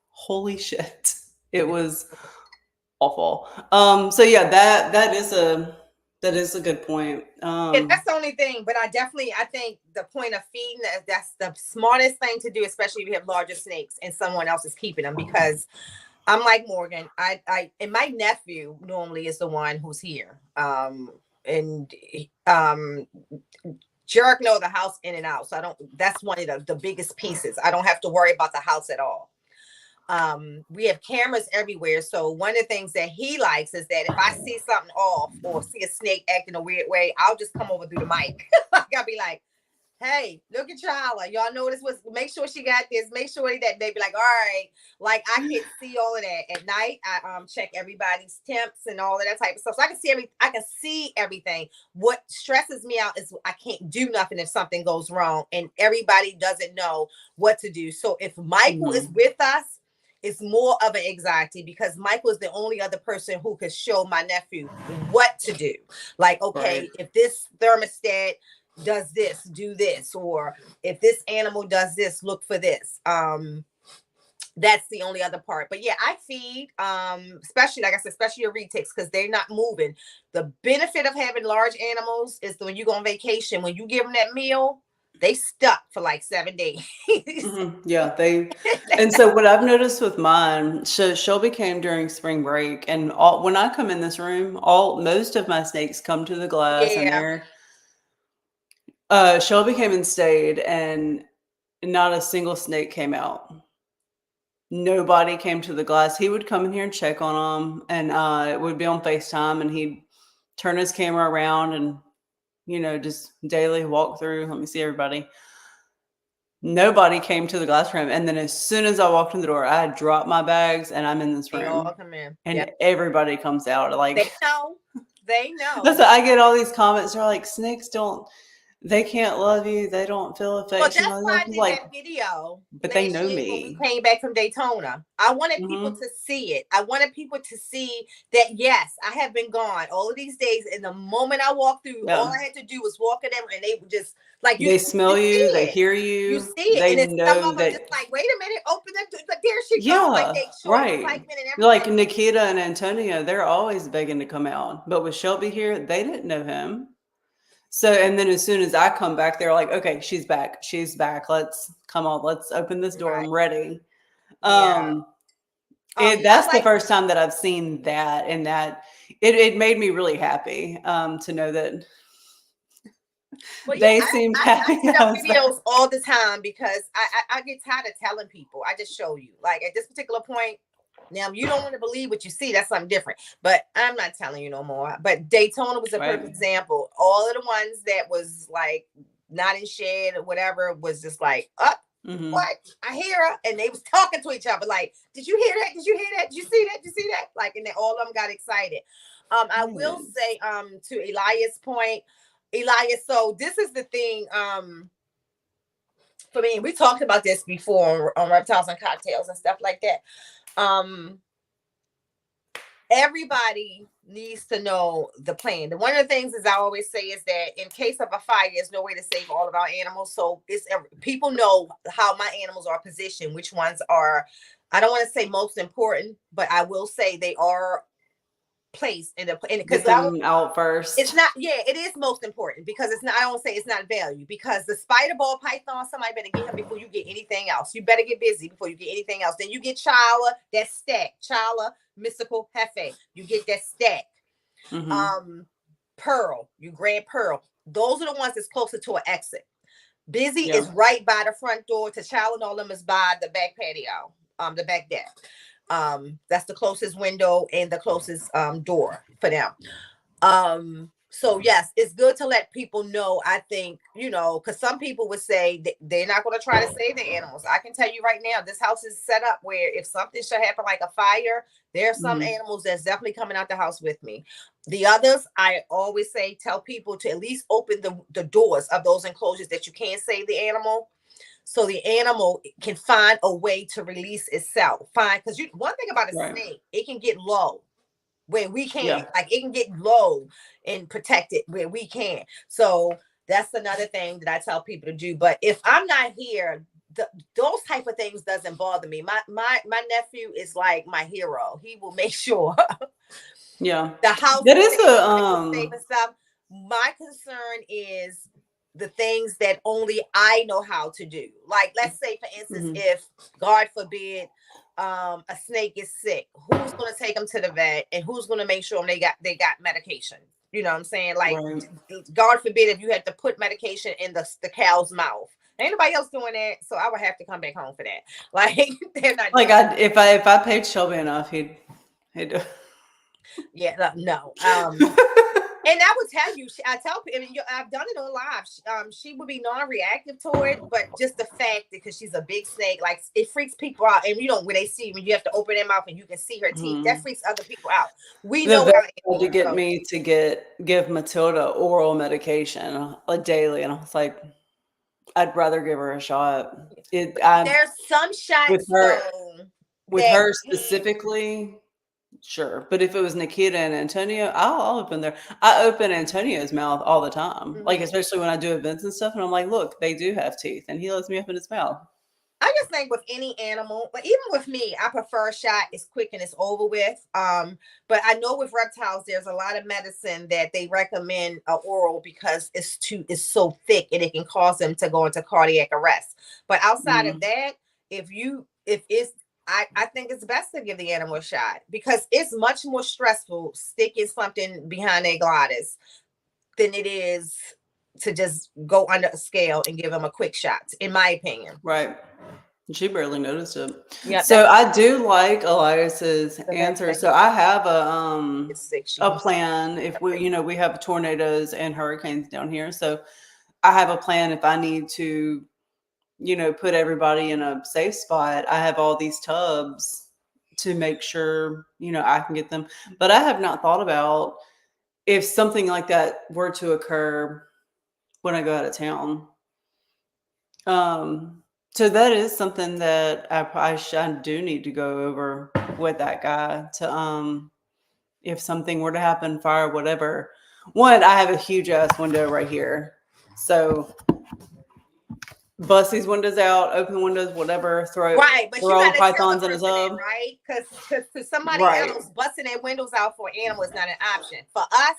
holy shit. It was awful. So yeah, that is a good point. That's the only thing, but I think the point of feeding, that's the smartest thing to do, especially if you have larger snakes and someone else is keeping them, because I'm like Morgan. And my nephew normally is the one who's here. Jerk know the house in and out. So that's one of the biggest pieces. I don't have to worry about the house at all. We have cameras everywhere. So one of the things that he likes is that if I see something off or see a snake acting a weird way, I'll just come over through the mic. I'll be like, Hey, look at Charla. Y'all know this was, make sure she got this. Make sure that they be like, all right, like I can see all of that at night. I check everybody's temps and all of that type of stuff. So I can see everything. What stresses me out is I can't do nothing if something goes wrong and everybody doesn't know what to do. So if Michael is with us, it's more of an anxiety because Michael is the only other person who could show my nephew what to do. Like, okay, Right. if this thermostat does this, do this, or if this animal does this, look for this. That's the only other part. But yeah, I feed, especially like I said, especially your retics because they're not moving. The benefit of having large animals is that when you go on vacation, when you give them that meal, they stuck for like 7 days. Yeah, and so what I've noticed with mine, so Shelby came during spring break, and when I come in this room, most of my snakes come to the glass, and Yeah. Shelby came and stayed, and not a single snake came out. Nobody came to the glass. He would come in here and check on them, and it would be on FaceTime, and he'd turn his camera around and, just daily walk through. Let me see everybody. Nobody came to the glass room. And then as soon as I walked in the door, I had dropped my bags and I'm in this They all room. come in. And Yep. everybody comes out. They Like, know. They know. that's I get all these comments. They're like, snakes they can't love you. They don't feel Well, affection. that's why I did Like, that video but they last know year when we me. came back from Daytona. I wanted people to see it. I wanted people to see that, yes, I have been gone all of these days. And the moment I walked through, all I had to do was walk in them and they would just, like, They smell you. They hear You you. see it. They And it's some know of them that. just like, wait a minute, open the door. But there she goes. Like, Yeah, they show right. excitement and everything. Like Nikita and Antonio, they're always begging to come out. But with Shelby here, they didn't know him. So, and then as soon as I come back, they're like, okay, she's back. She's back. Let's open this door. Right. I'm ready. Yeah. That's the first time that I've seen that, and that it made me really happy to know that they seemed happy. I put up videos all the time because I get tired of telling people. I just show you. Like at this particular point, now you don't want to believe what you see. That's something different. But I'm not telling you no more. But Daytona was a perfect example. All of the ones that was like not in shed or whatever was just like up. What? I hear her, and they was talking to each other like, did you hear that? Did you hear that? Did you see that? Did you see that? Like, and then all of them got excited. I will say to Elias' point, Elias, so this is the thing for me, we talked about this before on Reptiles and Cocktails and stuff like that. Everybody needs to know the plan. One of the things is I always say is that in case of a fire, there's no way to save all of our animals. So people know how my animals are positioned, which ones are, I don't want to say most important, but I will say they are placed in the because out first. It's not, it is most important because it's not, I don't say it's not value because the spider ball python, somebody better get him before you get anything else. You better get busy before you get anything else. Then you get Chala, that stack. Chala, mystical Hefe. You get that stack. Pearl, you grab Pearl. Those are the ones that's closer to an exit. Busy is right by the front door. To Chala and all them is by the back patio, the back deck. That's the closest window and the closest door for them. So yes, it's good to let people know. I think, because some people would say they're not going to try to save the animals. I can tell you right now, this house is set up where if something should happen like a fire, there are some animals that's definitely coming out the house with me. The others, I always say, tell people to at least open the doors of those enclosures that you can't save the animal. So the animal can find a way to release itself. Because one thing about a snake, it can get low where we can't. Like it can get low and protect it where we can't. So that's another thing that I tell people to do. But if I'm not here, those type of things doesn't bother me. My nephew is like my hero. He will make sure. The house that is safe and stuff. My concern is the things that only I know how to do. Like, let's say, for instance, if God forbid, a snake is sick, who's going to take them to the vet and who's going to make sure they got medication? You know what I'm saying? Like, God forbid if you had to put medication in the cow's mouth. Ain't nobody else doing that, so I would have to come back home for that. Like, they're not. Like, if I paid Shelby enough, he'd do. Yeah, no. And I would tell you, I tell people, I mean, I've done it on live. She would be non-reactive to it, but just the fact that because she's a big snake, like it freaks people out. And you know, when they see when you have to open their mouth and you can see her teeth, that freaks other people out. We The know vet our tried to animals, get so me to give Matilda oral medication like daily, and I was like, I'd rather give her a shot. there's some With shots her though with that her specifically, sure. But if it was Nikita and Antonio, I'll open I open Antonio's mouth all the time. Like especially when I do events and stuff, and I'm like, look, they do have teeth, and he lets me open his mouth. I just think with any animal, but even with me, I prefer a shot. It's quick and it's over with. But I know with reptiles, there's a lot of medicine that they recommend oral because it's so thick and it can cause them to go into cardiac arrest. But outside of that, if it's I think it's best to give the animal a shot because it's much more stressful sticking something behind their glottis than it is to just go under a scale and give them a quick shot, in my opinion. Right. She barely noticed it. Yeah. So I do like Elias's answer. So I have a plan if we have tornadoes and hurricanes down here. So I have a plan if I need to, put everybody in a safe spot. I have all these tubs to make sure, I can get them. But I have not thought about if something like that were to occur when I go out of town. So that is something that I do need to go over with that guy to if something were to happen, fire, whatever. One, I have a huge ass window right here. So bust these windows out, open windows, whatever, throw but you all gotta pythons in a tub. Right? Because somebody else busting their windows out for an animal is not an option. For us,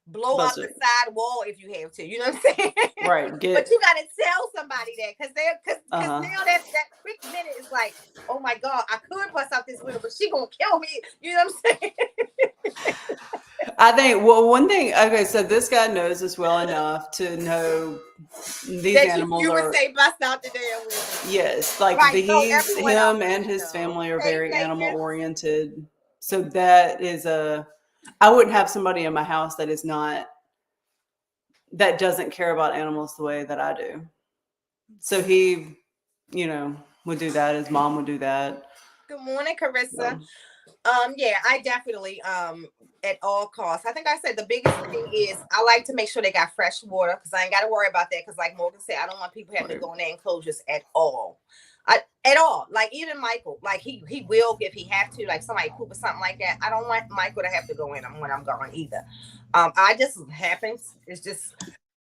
blow up the side wall if you have to. You know what I'm saying? Right. But you gotta tell somebody that because now that quick minute is like, oh my God, I could bust out this window, but she gonna kill me. You know what I'm saying? I think one thing. Okay, so this guy knows us well enough to know these animals you would say bust out the damn window. Yes, like him and his family are very animal oriented. So that is I wouldn't have somebody in my house that doesn't care about animals the way that I do. So he, would do that. His mom would do that. Good morning, Carissa. Yeah, I definitely at all costs. I think I said the biggest thing is I like to make sure they got fresh water because I ain't got to worry about that. Because like Morgan said, I don't want people having to go in their enclosures at all. At all. Like even Michael, like he will if he have to, like somebody poop or something like that. I don't want Michael to have to go in when I'm gone either. I just happens. It's just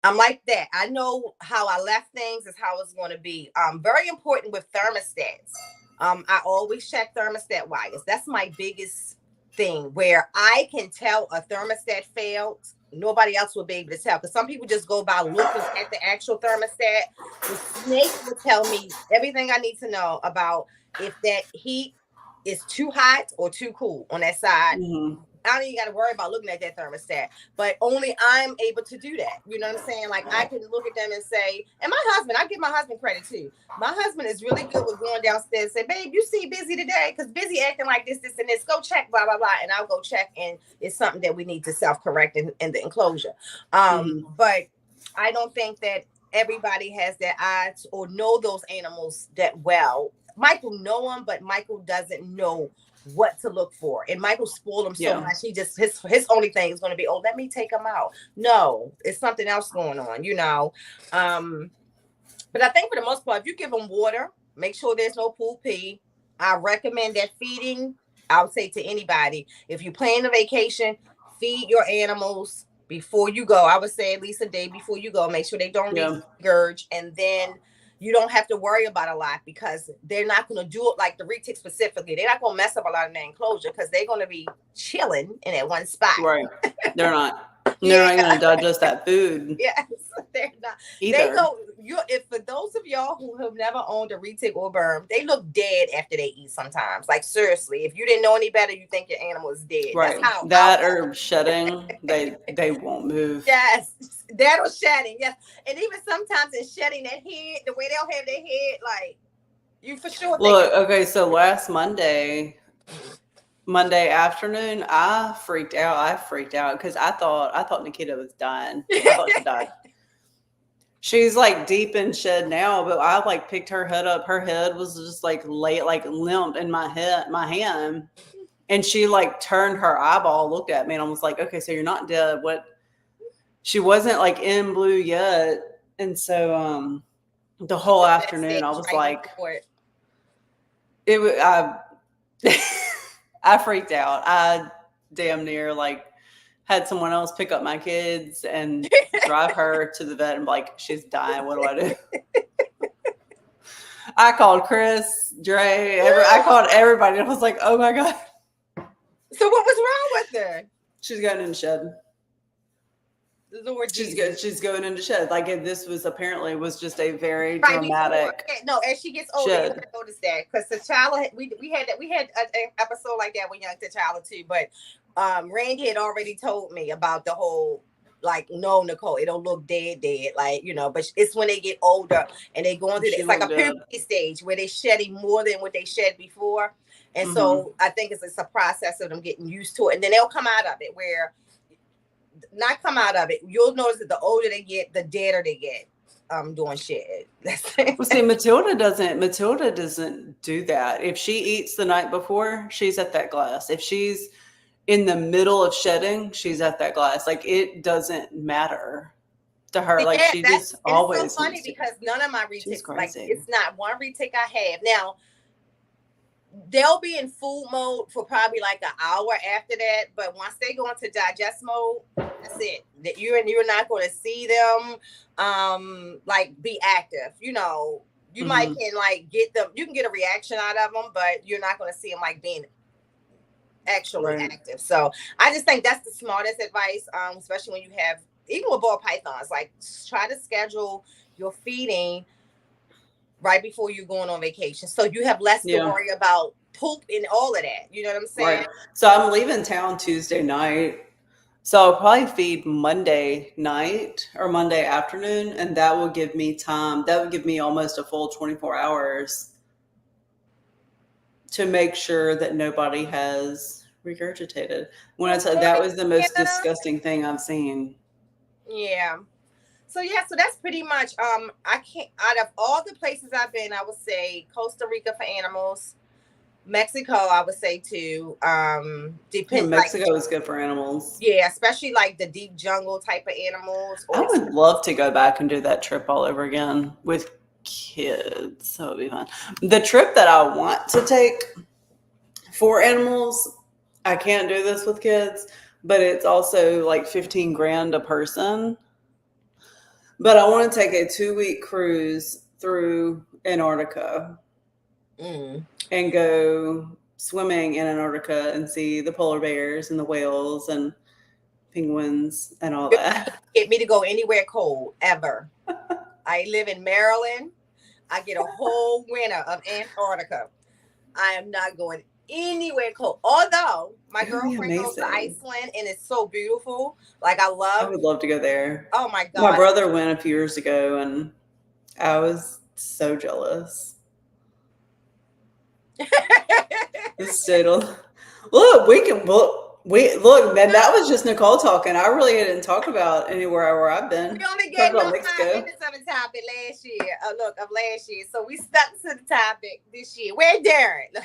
I'm like that. I know how I left things is how it's going to be. Very important with thermostats. I always check thermostat wires. That's my biggest thing where I can tell a thermostat failed. Nobody else will be able to tell because some people just go by looking at the actual thermostat. The snake will tell me everything I need to know about if that heat is too hot or too cool on that side. I don't even got to worry about looking at that thermostat, but only I'm able to do that. You know what I'm saying? Like I can look at them and say, and my husband, I give my husband credit too. My husband is really good with going downstairs and say, babe, you see Busy today? Because Busy acting like this, and this. Go check, blah, blah, blah. And I'll go check. And it's something that we need to self-correct in the enclosure. But I don't think that everybody has that eye or know those animals that well. Michael know them, but Michael doesn't know what to look for. And Michael spoiled him so much. He just his only thing is going to be, oh, let me take him out. No, it's something else going on, But I think for the most part, if you give them water, make sure there's no pool pee. I recommend that feeding. I would say to anybody, if you plan a vacation, feed your animals before you go. I would say at least a day before you go. Make sure they don't regurgitate, and then you don't have to worry about a lot because they're not going to do it like the retic specifically. They're not going to mess up a lot in their enclosure because they're going to be chilling in that one spot. Right. They're not. They're not going to digest that food. Yes, they're not. Either. They go. If for those of y'all who have never owned a retic or berm, they look dead after they eat sometimes. Like seriously, if you didn't know any better, you think your animal is dead. Right. That's or shedding, they won't move. Yes, that or shedding. Yes, and even sometimes in shedding that head, the way they'll have their head, like you for sure. Look, okay, so last Monday, Monday afternoon, I freaked out. Because I thought Nikita was dying. I thought she died. She's like deep in shed now, but I like picked her head up. Her head was just like limp in my hand. And she like turned her eyeball, looked at me, and I was like, okay, so you're not dead. What? She wasn't like in blue yet. And so the whole afternoon I was like, it was, I freaked out. I damn near like had someone else pick up my kids and drive her to the vet and be like, she's dying. What do I do? I called Chris, Dre, I called everybody. And I was like, oh my God. So what was wrong with her? She's going in the shed. Lord Jesus. She's going into shed. Like this was apparently was just a very dramatic. No, as she gets older, you notice that because T'Challa, we had an episode like that with young T'Challa too. But Randy had already told me about the whole like, no, Nicole, it don't look dead, like but it's when they get older and they go into it's like a puberty stage where they shedding more than what they shed before, and so I think it's a process of them getting used to it, and then they'll come out of it where. Not come out of it. You'll notice that the older they get, the deader they get. Doing shit. Well, see, Matilda doesn't do that. If she eats the night before, she's at that glass. If she's in the middle of shedding, she's at that glass. Like it doesn't matter to her. Like she just always. It's so funny because none of my retakes, like it's not one retake I have now. They'll be in food mode for probably like an hour after that, but once they go into digest mode, that's it. That you're not going to see them like be active. You might can like get them. You can get a reaction out of them, but you're not going to see them like being actually active. So I just think that's the smartest advice, especially when you have even with ball pythons. Like try to schedule your feeding right before you're going on vacation, so you have less to worry about poop and all of that. You know what I'm saying? Right. So I'm leaving town Tuesday night, so I'll probably feed Monday night or Monday afternoon, and that will give me time. That would give me almost a full 24 hours to make sure that nobody has regurgitated. When I said that was the most disgusting thing I've seen. Yeah. So that's pretty much I can't out of all the places I've been, I would say Costa Rica for animals, Mexico I would say too. Depends. Mexico is good for animals. Yeah, especially like the deep jungle type of animals. I would love to go back and do that trip all over again with kids. So it'd be fun. The trip that I want to take for animals, I can't do this with kids, but it's also like $15,000 a person. But I want to take a 2-week cruise through Antarctica and go swimming in Antarctica and see the polar bears and the whales and penguins and all that. Get me to go anywhere cold ever. I live in Maryland. I get a whole winter of Antarctica. I am not going anywhere cold. Although my girlfriend goes to Iceland and it's so beautiful. Like I would love to go there. Oh my God. My brother went a few years ago and I was so jealous. Look, man, that was just Nicole talking. I really didn't talk about anywhere where I've been. We only gave no 5 minutes of the topic last year. So we stuck to the topic this year. Where Darren?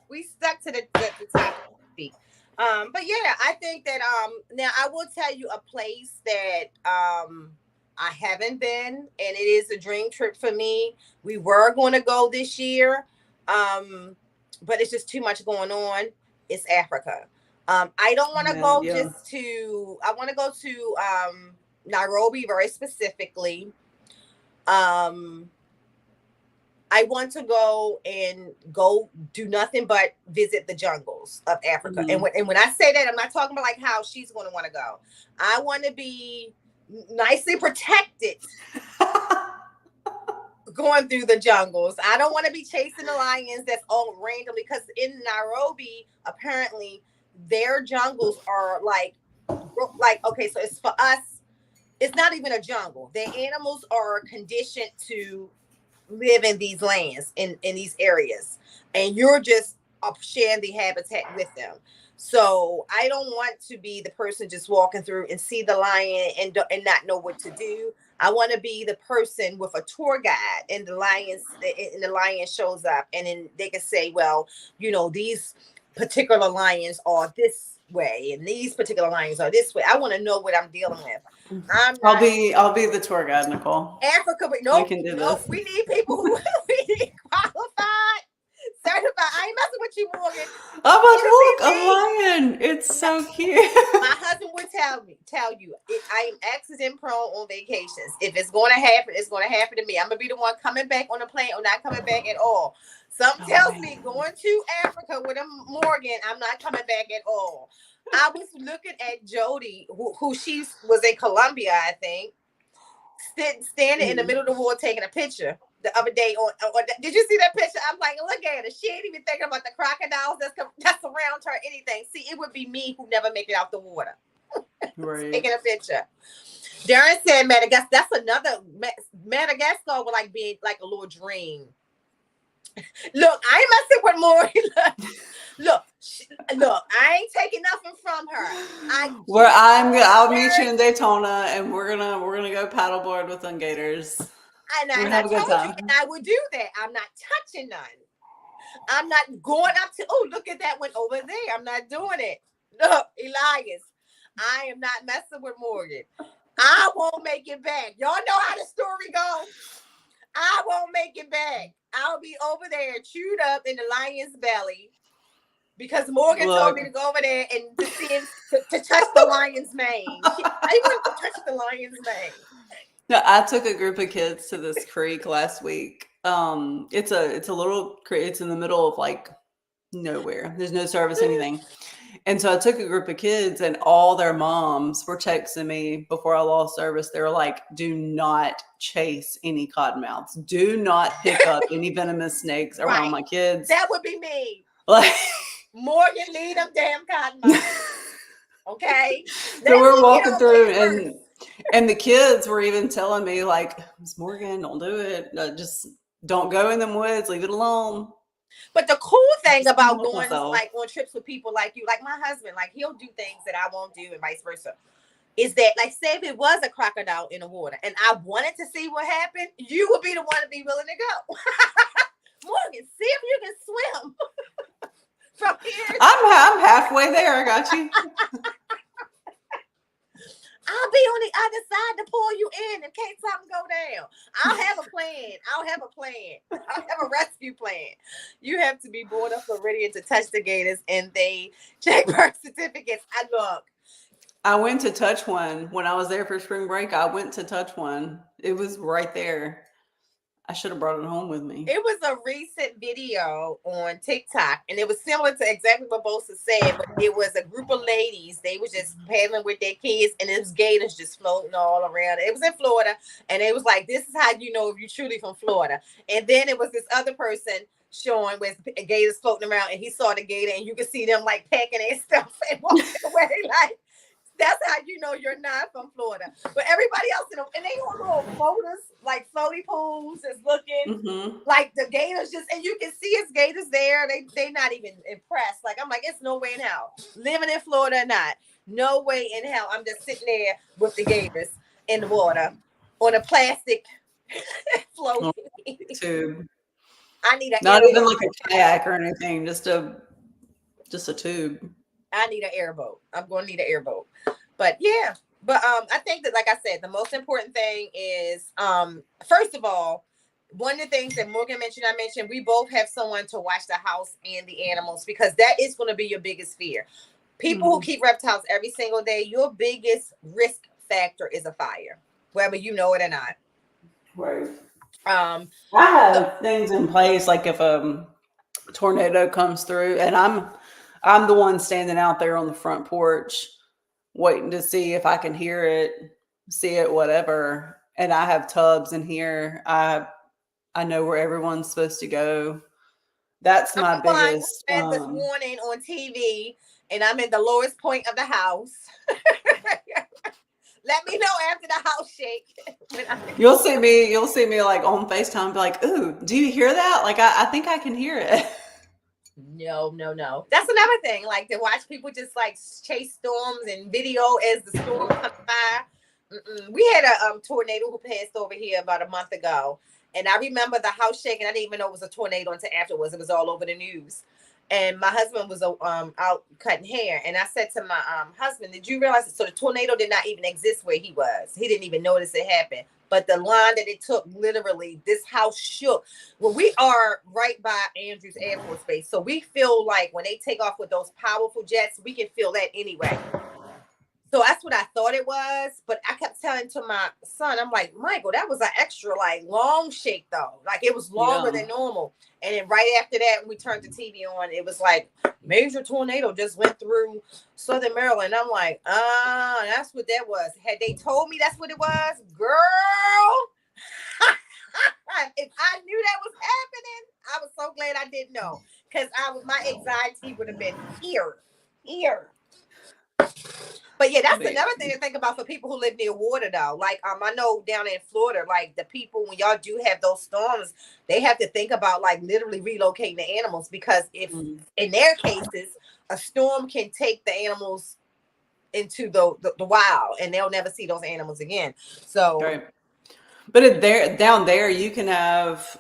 We stuck to the topic. But yeah, I think that now I will tell you a place that I haven't been, and it is a dream trip for me. We were going to go this year, but it's just too much going on. It's Africa. I don't want to go I want to go to Nairobi very specifically. I want to go do nothing but visit the jungles of Africa. And when I say that, I'm not talking about like how she's going to want to go. I want to be nicely protected going through the jungles. I don't want to be chasing the lions that's all randomly, because in Nairobi, apparently their jungles are like, okay, so it's for us, it's not even a jungle. Their animals are conditioned to live in these lands, in these areas, and you're just sharing the habitat with them. So I don't want to be the person just walking through and see the lion and not know what to do. I want to be the person with a tour guide, and the lion shows up, and then they can say, well, these particular lions are this way, and these particular lions are this way. I want to know what I'm dealing with. I'm not I'll be the tour guide, Nicole. Africa, but We nope, can do nope. this. We need people who we need qualified, certified. I ain't messing with you, Morgan. Oh, but look, a lion. It's so cute. My husband would tell you, I am accident prone on vacations. If it's going to happen, it's going to happen to me. I'm gonna be the one coming back on the plane or not coming back at all. Something tells me going to Africa with a Morgan, I'm not coming back at all. I was looking at Jody, who she was in Colombia, I think, standing in the middle of the wall taking a picture the other day. Did you see that picture? I'm like, look at her. She ain't even thinking about the crocodiles that's around her. Anything. See, it would be me who never make it out the water. Right. Taking a picture. Darren said Madagascar. That's another Madagascar would like being like a little dream. Look, I ain't messing with Maury. Look, I ain't taking nothing from her. I'll meet you in Daytona, and we're gonna go paddleboard with them gators. And I told you, and I would do that. I'm not touching none. I'm not going up to, oh, look at that one over there. I'm not doing it. Look, Elias, I am not messing with Morgan. I won't make it back. Y'all know how the story goes. I won't make it back. I'll be over there chewed up in the lion's belly because Morgan told me to go over there and to touch the lion's mane. I want to touch the lion's mane. No, I took a group of kids to this creek last week. It's a little creek. It's in the middle of like nowhere. There's no service, anything. And so I took a group of kids, and all their moms were texting me before I lost service. They were like, do not chase any cottonmouths. Do not pick up any venomous snakes around my kids. That would be me. Like Morgan, lead them damn cottonmouths. Okay? So we're walking through, and the kids were even telling me, like, Miss Morgan, don't do it. Just don't go in them woods. Leave it alone. But the cool thing about going like on trips with people like you, like my husband, like he'll do things that I won't do and vice versa, is that like say if it was a crocodile in the water and I wanted to see what happened, you would be the one to be willing to go. Morgan, see if you can swim from here. I'm halfway there. I got you. I'll be on the other side to pull you in case something go down. I'll have a plan. I'll have a rescue plan. You have to be born up Floridian to touch the gators, and they check birth certificates. I went to touch one when I was there for spring break. I went to touch one. It was right there. I should have brought it home with me. It was a recent video on TikTok, and it was similar to exactly what Bosa said, but it was a group of ladies. They were just paddling with their kids, and it was gators just floating all around. It was in Florida, and it was like, this is how you know if you're truly from Florida. And then it was this other person showing with gators floating around, and he saw the gator, and you could see them like packing their stuff and walking away like, that's how you know you're not from Florida. But everybody else and they on little floaters, like floaty pools, is looking like the gators and you can see it's gators there. They not even impressed. Like I'm like, it's no way in hell. Living in Florida or not, no way in hell. I'm just sitting there with the gators in the water on a plastic float tube. I need not even like a kayak or anything, just a tube. I need an airboat. I'm going to need an airboat. But yeah, I think that, like I said, the most important thing is, first of all, one of the things that Morgan mentioned, I mentioned, we both have someone to watch the house and the animals because that is going to be your biggest fear. People who keep reptiles every single day, your biggest risk factor is a fire, whether you know it or not. Right. I have things in place, like if a tornado comes through, and I'm the one standing out there on the front porch waiting to see if I can hear it, see it, whatever. And I have tubs in here. I know where everyone's supposed to go. That's my biggest. This morning on TV, and I'm in the lowest point of the house. Let me know after the house shake. You'll see me like on FaceTime, be like, "Ooh, do you hear that? Like, I think I can hear it." No, no, no. That's another thing. Like to watch people just like chase storms and video as the storm comes by. Mm-mm. We had a tornado who passed over here about a month ago, and I remember the house shaking. I didn't even know it was a tornado until afterwards. It was all over the news. And my husband was out cutting hair, and I said to my husband, "Did you realize it? So the tornado did not even exist where he was. He didn't even notice it happened. But the line that it took, literally, this house shook. Well, we are right by Andrews Air Force Base, so we feel like when they take off with those powerful jets, we can feel that anyway. So that's what I thought it was, but I kept telling to my son, I'm like, Michael, that was an extra like long shake though. Like it was longer than normal. And then right after that, when we turned the TV on, it was like major tornado just went through Southern Maryland. I'm like, that's what that was. Had they told me that's what it was, girl, if I knew that was happening, I was so glad I didn't know. Because my anxiety would have been here. But yeah, that's another thing to think about for people who live near water, though. Like, I know down in Florida, like the people when y'all do have those storms, they have to think about like literally relocating the animals because if in their cases a storm can take the animals into the wild and they'll never see those animals again. So, right. But down there, you can have.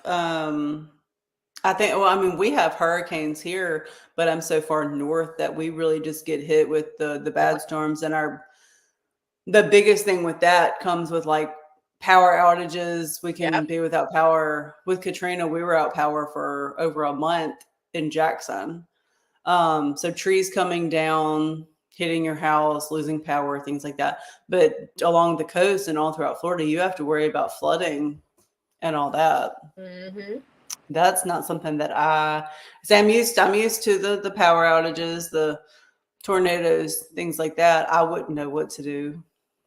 I think, well, I mean, we have hurricanes here, but I'm so far north that we really just get hit with the bad storms. And the biggest thing with that comes with like power outages. We can be without power. With Katrina, we were out power for over a month in Jackson. So trees coming down, hitting your house, losing power, things like that. But along the coast and all throughout Florida, you have to worry about flooding and all that. Mm-hmm. That's not something that I'm used to the power outages, the tornadoes, things like that. I wouldn't know what to do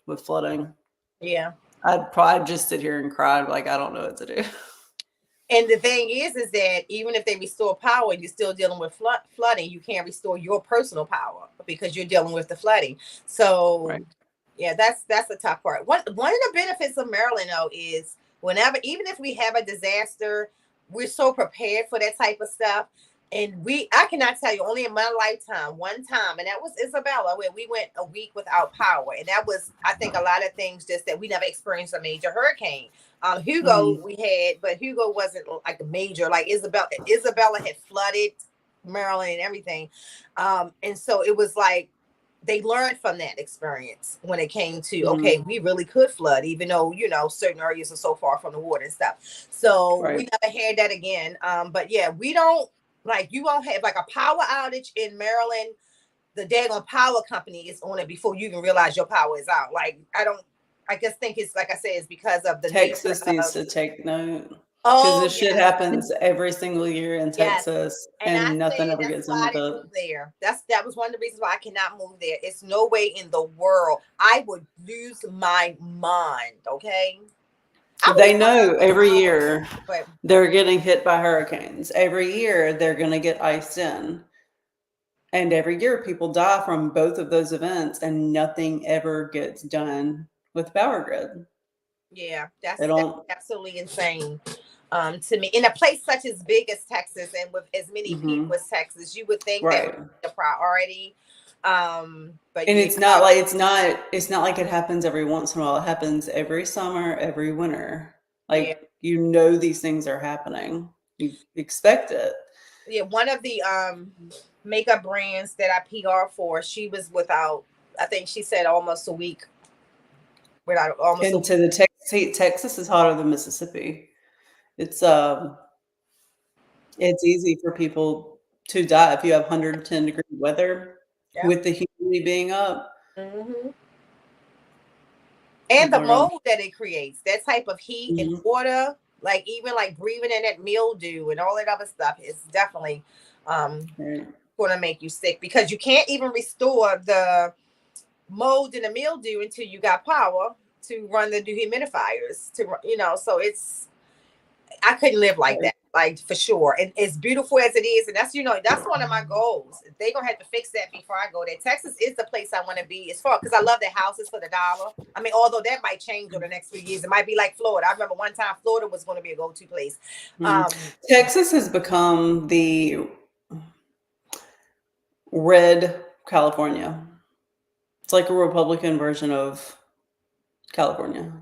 with flooding. Yeah. I'd probably just sit here and cry like I don't know what to do. And the thing is that even if they restore power, you're still dealing with flooding. You can't restore your personal power because you're dealing with the flooding. So, yeah, that's a tough part. One of the benefits of Maryland, though, is even if we have a disaster, we're so prepared for that type of stuff. And I cannot tell you, only in my lifetime, one time, and that was Isabella, where we went a week without power. And that was, I think, a lot of things just that we never experienced a major hurricane. Hugo we had, but Hugo wasn't like a major, like Isabella had flooded Maryland and everything. And so it was like, they learned from that experience when it came to, okay, we really could flood, even though, certain areas are so far from the water and stuff. So we never had that again. But yeah, we don't, like, you won't have like a power outage in Maryland. The daggone power company is on it before you even realize your power is out. Like, I just think it's, like I said, it's because of the Texas needs to take note. Because this shit happens every single year in Texas, and nothing ever gets done with it. There. That was one of the reasons why I cannot move there. It's no way in the world. I would lose my mind, okay? They know every year they're getting hit by hurricanes. Every year they're going to get iced in. And every year people die from both of those events, and nothing ever gets done with the power grid. Yeah, that's absolutely insane. To me, in a place such as big as Texas and with as many people as Texas, you would think that would be the priority. But it's not like it happens every once in a while. It happens every summer, every winter. Like these things are happening. You expect it. Yeah, one of the makeup brands that I PR for, she was without, I think she said almost a week. Texas is hotter than Mississippi. It's easy for people to die if you have 110 degree weather with the humidity being up. And the mold that it creates, that type of heat and water, like even like breathing in that mildew and all that other stuff is definitely going to make you sick, because you can't even restore the mold and the mildew until you got power to run the dehumidifiers so I couldn't live like that, like, for sure. And as beautiful as it is, and that's one of my goals. They're gonna have to fix that before I go there. Texas is the place I want to be, as far because I love the houses for the dollar. I mean, although that might change over the next few years, it might be like Florida. I remember one time Florida was going to be a go-to place. Texas has become the Red California. It's like a Republican version of California.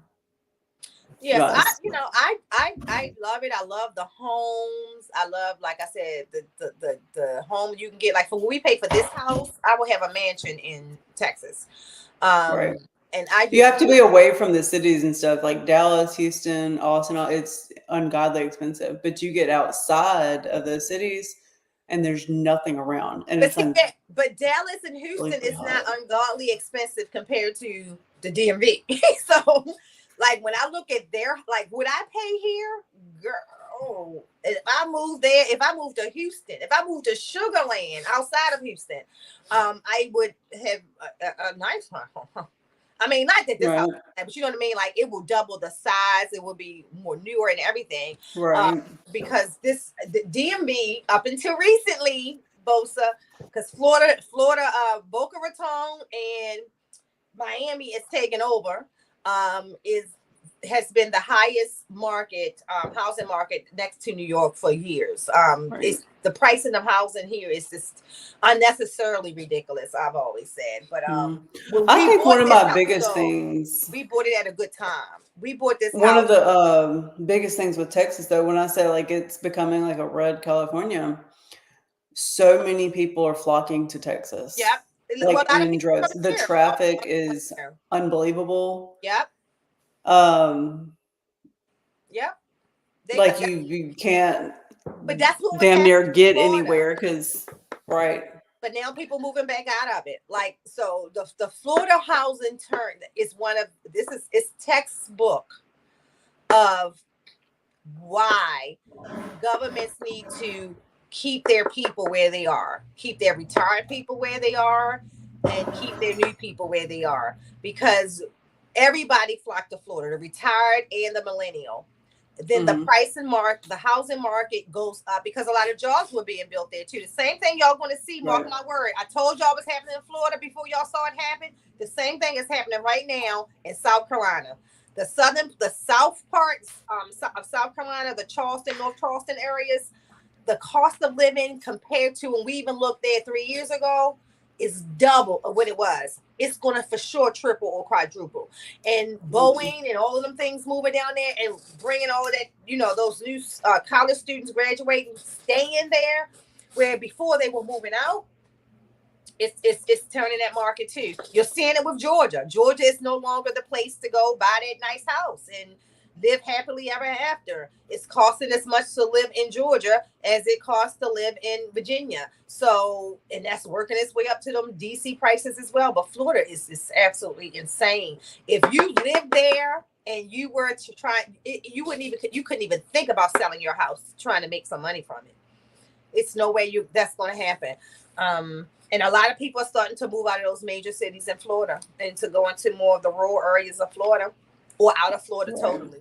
Yes, Nice. I love it. I love the homes. I love, like I said, the home you can get. Like for when we pay for this house, I will have a mansion in Texas. Right. And I You just have to be away from the cities and stuff like Dallas, Houston, Austin. It's ungodly expensive, but you get outside of those cities and there's nothing around, and but it's see that, but Dallas and Houston is not hot. ungodly expensive compared to the DMV. So, like when I look at their, like what I pay here, girl, if I move there, if I move to Houston, if I move to Sugar Land outside of Houston, I would have a nice home. I mean, not that this Right. house, but you know what I mean? Like it will double the size. It will be more newer and everything. Right. Because the DMV up until recently, Bosa, because Florida, Boca Raton and Miami is taking over. Is has been the highest market housing market next to New York for years. Right. It's the pricing of housing here is just unnecessarily ridiculous. I've always said, but when I we think one bought of this my house, biggest though, things, we bought it at a good time. We bought this one of house. the biggest things with Texas, though, when I say like it's becoming like a red California, so many people are flocking to Texas. Yep. Well, Like a lot of in people droves. come The here. traffic is unbelievable. Yep. Um, Yep. like you can't But that's what was damn happening near get in Florida. anywhere because right. But now people moving back out of it. Like so, the Florida housing turn is one of it's textbook of why governments need to keep their people where they are, keep their retired people where they are, and keep their new people where they are, because everybody flocked to Florida, the retired and the millennial. Then the price and the housing market goes up because a lot of jobs were being built there too. The same thing y'all going to see, mark my word. I told y'all what's happening in Florida before y'all saw it happen. The same thing is happening right now in South Carolina. The south parts of South Carolina, the Charleston, North Charleston areas, the cost of living compared to when we even looked there 3 years ago is double of what it was. It's going to for sure triple or quadruple. And Boeing and all of them things moving down there and bringing all of that, those new college students graduating, staying there, where before they were moving out. It's turning that market too. You're seeing it with Georgia. Georgia is no longer the place to go buy that nice house and live happily ever after. It's costing as much to live in Georgia as it costs to live in Virginia. So, and that's working its way up to them DC prices as well. But Florida is absolutely insane. If you live there and you were to try, you couldn't even think about selling your house, trying to make some money from it. It's no way that's going to happen. And a lot of people are starting to move out of those major cities in Florida and to go into more of the rural areas of Florida or out of Florida totally.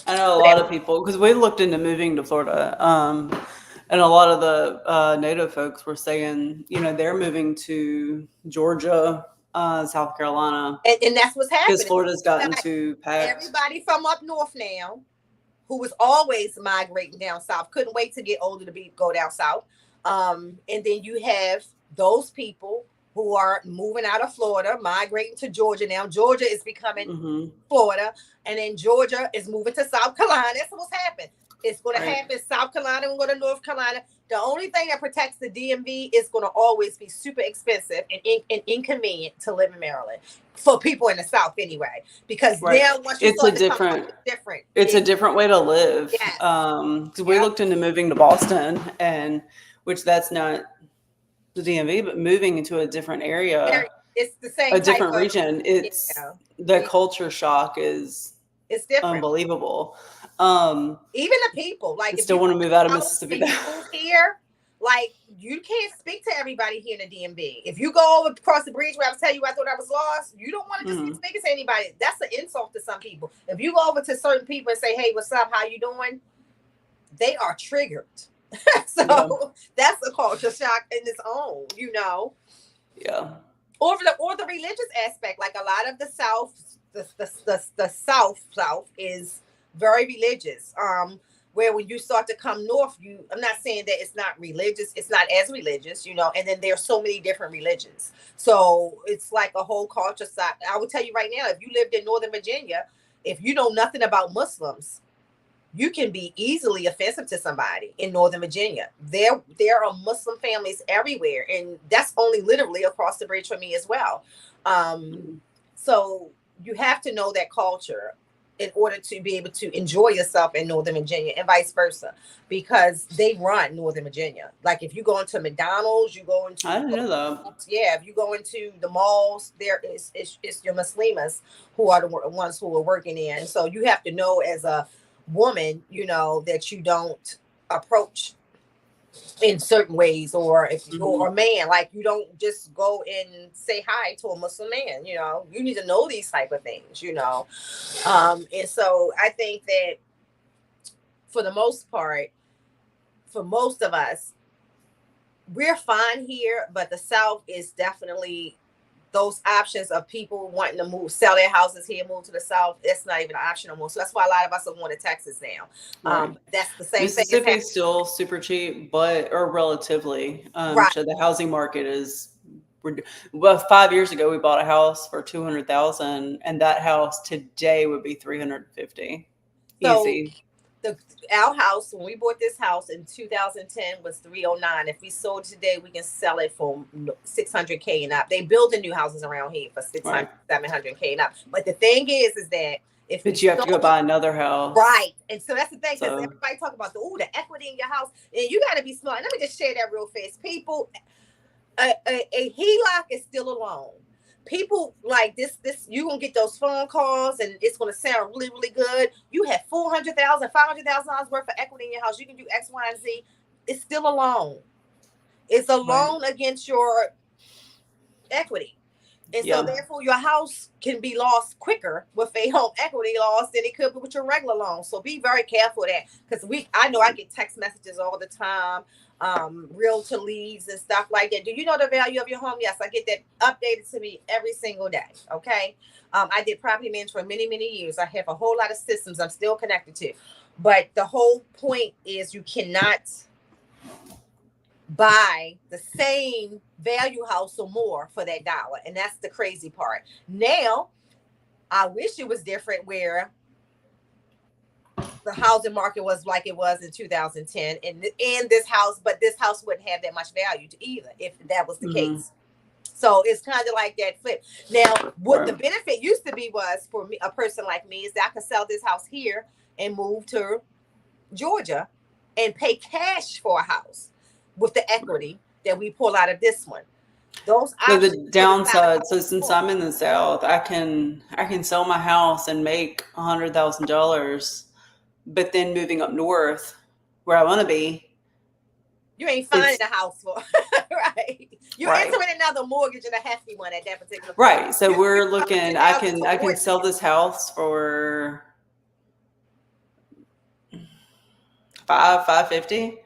I know a lot of people, because we looked into moving to Florida, and a lot of the native folks were saying, they're moving to Georgia, South Carolina. And that's what's happening. Because Florida's gotten too packed. Everybody from up north now, who was always migrating down south, couldn't wait to get older to go down south. And then you have those people who are moving out of Florida, migrating to Georgia now. Georgia is becoming Florida, and then Georgia is moving to South Carolina. That's what's happened. It's going to happen. South Carolina will go to North Carolina. The only thing that protects the DMV is going to always be super expensive and inconvenient to live in Maryland for people in the South anyway. Because now once you start to come out, it's different. It's a different way to live. Yes. Because we looked into moving to Boston, and which that's not the DMV, but moving into a different area. It's the same. A different region. It's the culture shock is it's different. Unbelievable. Even the people, like, I still want to move out of Mississippi. Here, like, you can't speak to everybody here in the DMV. If you go over across the bridge where I was telling you I thought I was lost, you don't want to just speak to anybody. That's an insult to some people. If you go over to certain people and say, "Hey, what's up? How you doing?" They are triggered. So that's a culture shock in its own, Yeah. Or the religious aspect, like a lot of the South, the South is very religious. Where when you start to come north, I'm not saying that it's not religious, it's not as religious, and then there's so many different religions. So it's like a whole culture shock. I will tell you right now, if you lived in Northern Virginia, if you know nothing about Muslims, you can be easily offensive to somebody in Northern Virginia. There are Muslim families everywhere, and that's only literally across the bridge from me as well. So you have to know that culture in order to be able to enjoy yourself in Northern Virginia, and vice versa, because they run Northern Virginia. Like if you go into McDonald's, you go into, I didn't know that. yeah, if you go into the malls, there is it's your Muslimas who are the ones who are working in. And so you have to know as a woman, that you don't approach in certain ways, or if you or a man, like you don't just go and say hi to a Muslim man. You need to know these type of things. And so I think that for the most part, for most of us, we're fine here, but the South is definitely those options of people wanting to sell their houses here, move to the South. It's not even an option anymore. So that's why a lot of us are going to Texas now. Right. That's the same thing. Mississippi's still super cheap, or relatively. Right. So the housing market is. Well, 5 years ago we bought a house for $200,000, and that house today would be $350,000. So easy. Our house, when we bought this house in 2010, was $309,000. If we sold it today, we can sell it for $600K and up. They building new houses around here for $600K, $700K and up. But the thing is that but you have to go buy another house, right? And so that's the thing, because everybody talk about the equity in your house, and you got to be smart. Let me just share that real fast, people. A HELOC is still a loan. People like this, you're going to get those phone calls and it's going to sound really, really good. You have $400,000, $500,000 worth of equity in your house. You can do X, Y, and Z. It's still a loan. It's a loan against your equity. And so therefore your house can be lost quicker with a home equity loss than it could be with your regular loan. So be very careful of that, because I know I get text messages all the time, realtor leads and stuff like that. Do you know the value of your home? Yes, I get that updated to me every single day. Okay. I did property management for many, many years. I have a whole lot of systems I'm still connected to, but the whole point is you cannot buy the same value house or more for that dollar. And that's the crazy part. Now, I wish it was different, where the housing market was like it was in 2010 in this house, but this house wouldn't have that much value to either if that was the case. So it's kind of like that flip. Now, what the benefit used to be was for me, a person like me, is that I could sell this house here and move to Georgia and pay cash for a house with the equity that we pull out of this one. Those so the downside. So since I'm in the South, I can sell my house and make $100,000, but then moving up north, where I want to be, you ain't finding a house for right. You're entering another mortgage, and a hefty one at that particular point. Right. So we're looking. I can sell this house for $550,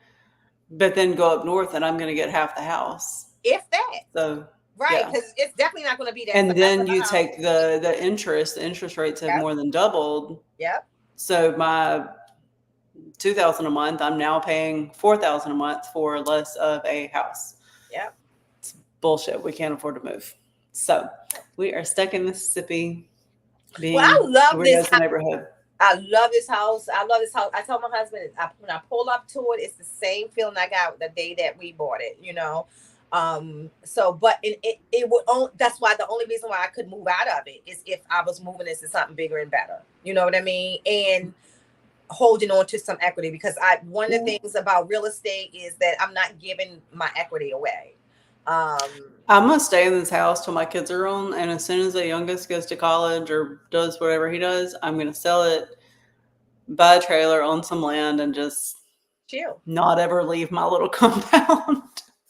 but then go up north and I'm going to get half the house. If that. So right, because it's definitely not going to be that. And then you take the interest rates have more than doubled. Yep. So my $2,000 a month, I'm now paying $4,000 a month for less of a house. Yep. It's bullshit. We can't afford to move. So we are stuck in Mississippi. I love this neighborhood. I love this house. I love this house. I told my husband, when I pull up to it, it's the same feeling I got the day that we bought it, So, but it would that's why the only reason why I could move out of it is if I was moving into something bigger and better. You know what I mean? And holding on to some equity, because one of the things about real estate is that I'm not giving my equity away. I'm gonna stay in this house till my kids are grown, and as soon as the youngest goes to college or does whatever he does, I'm gonna sell it, buy a trailer, own some land, and just chill. Not ever leave my little compound.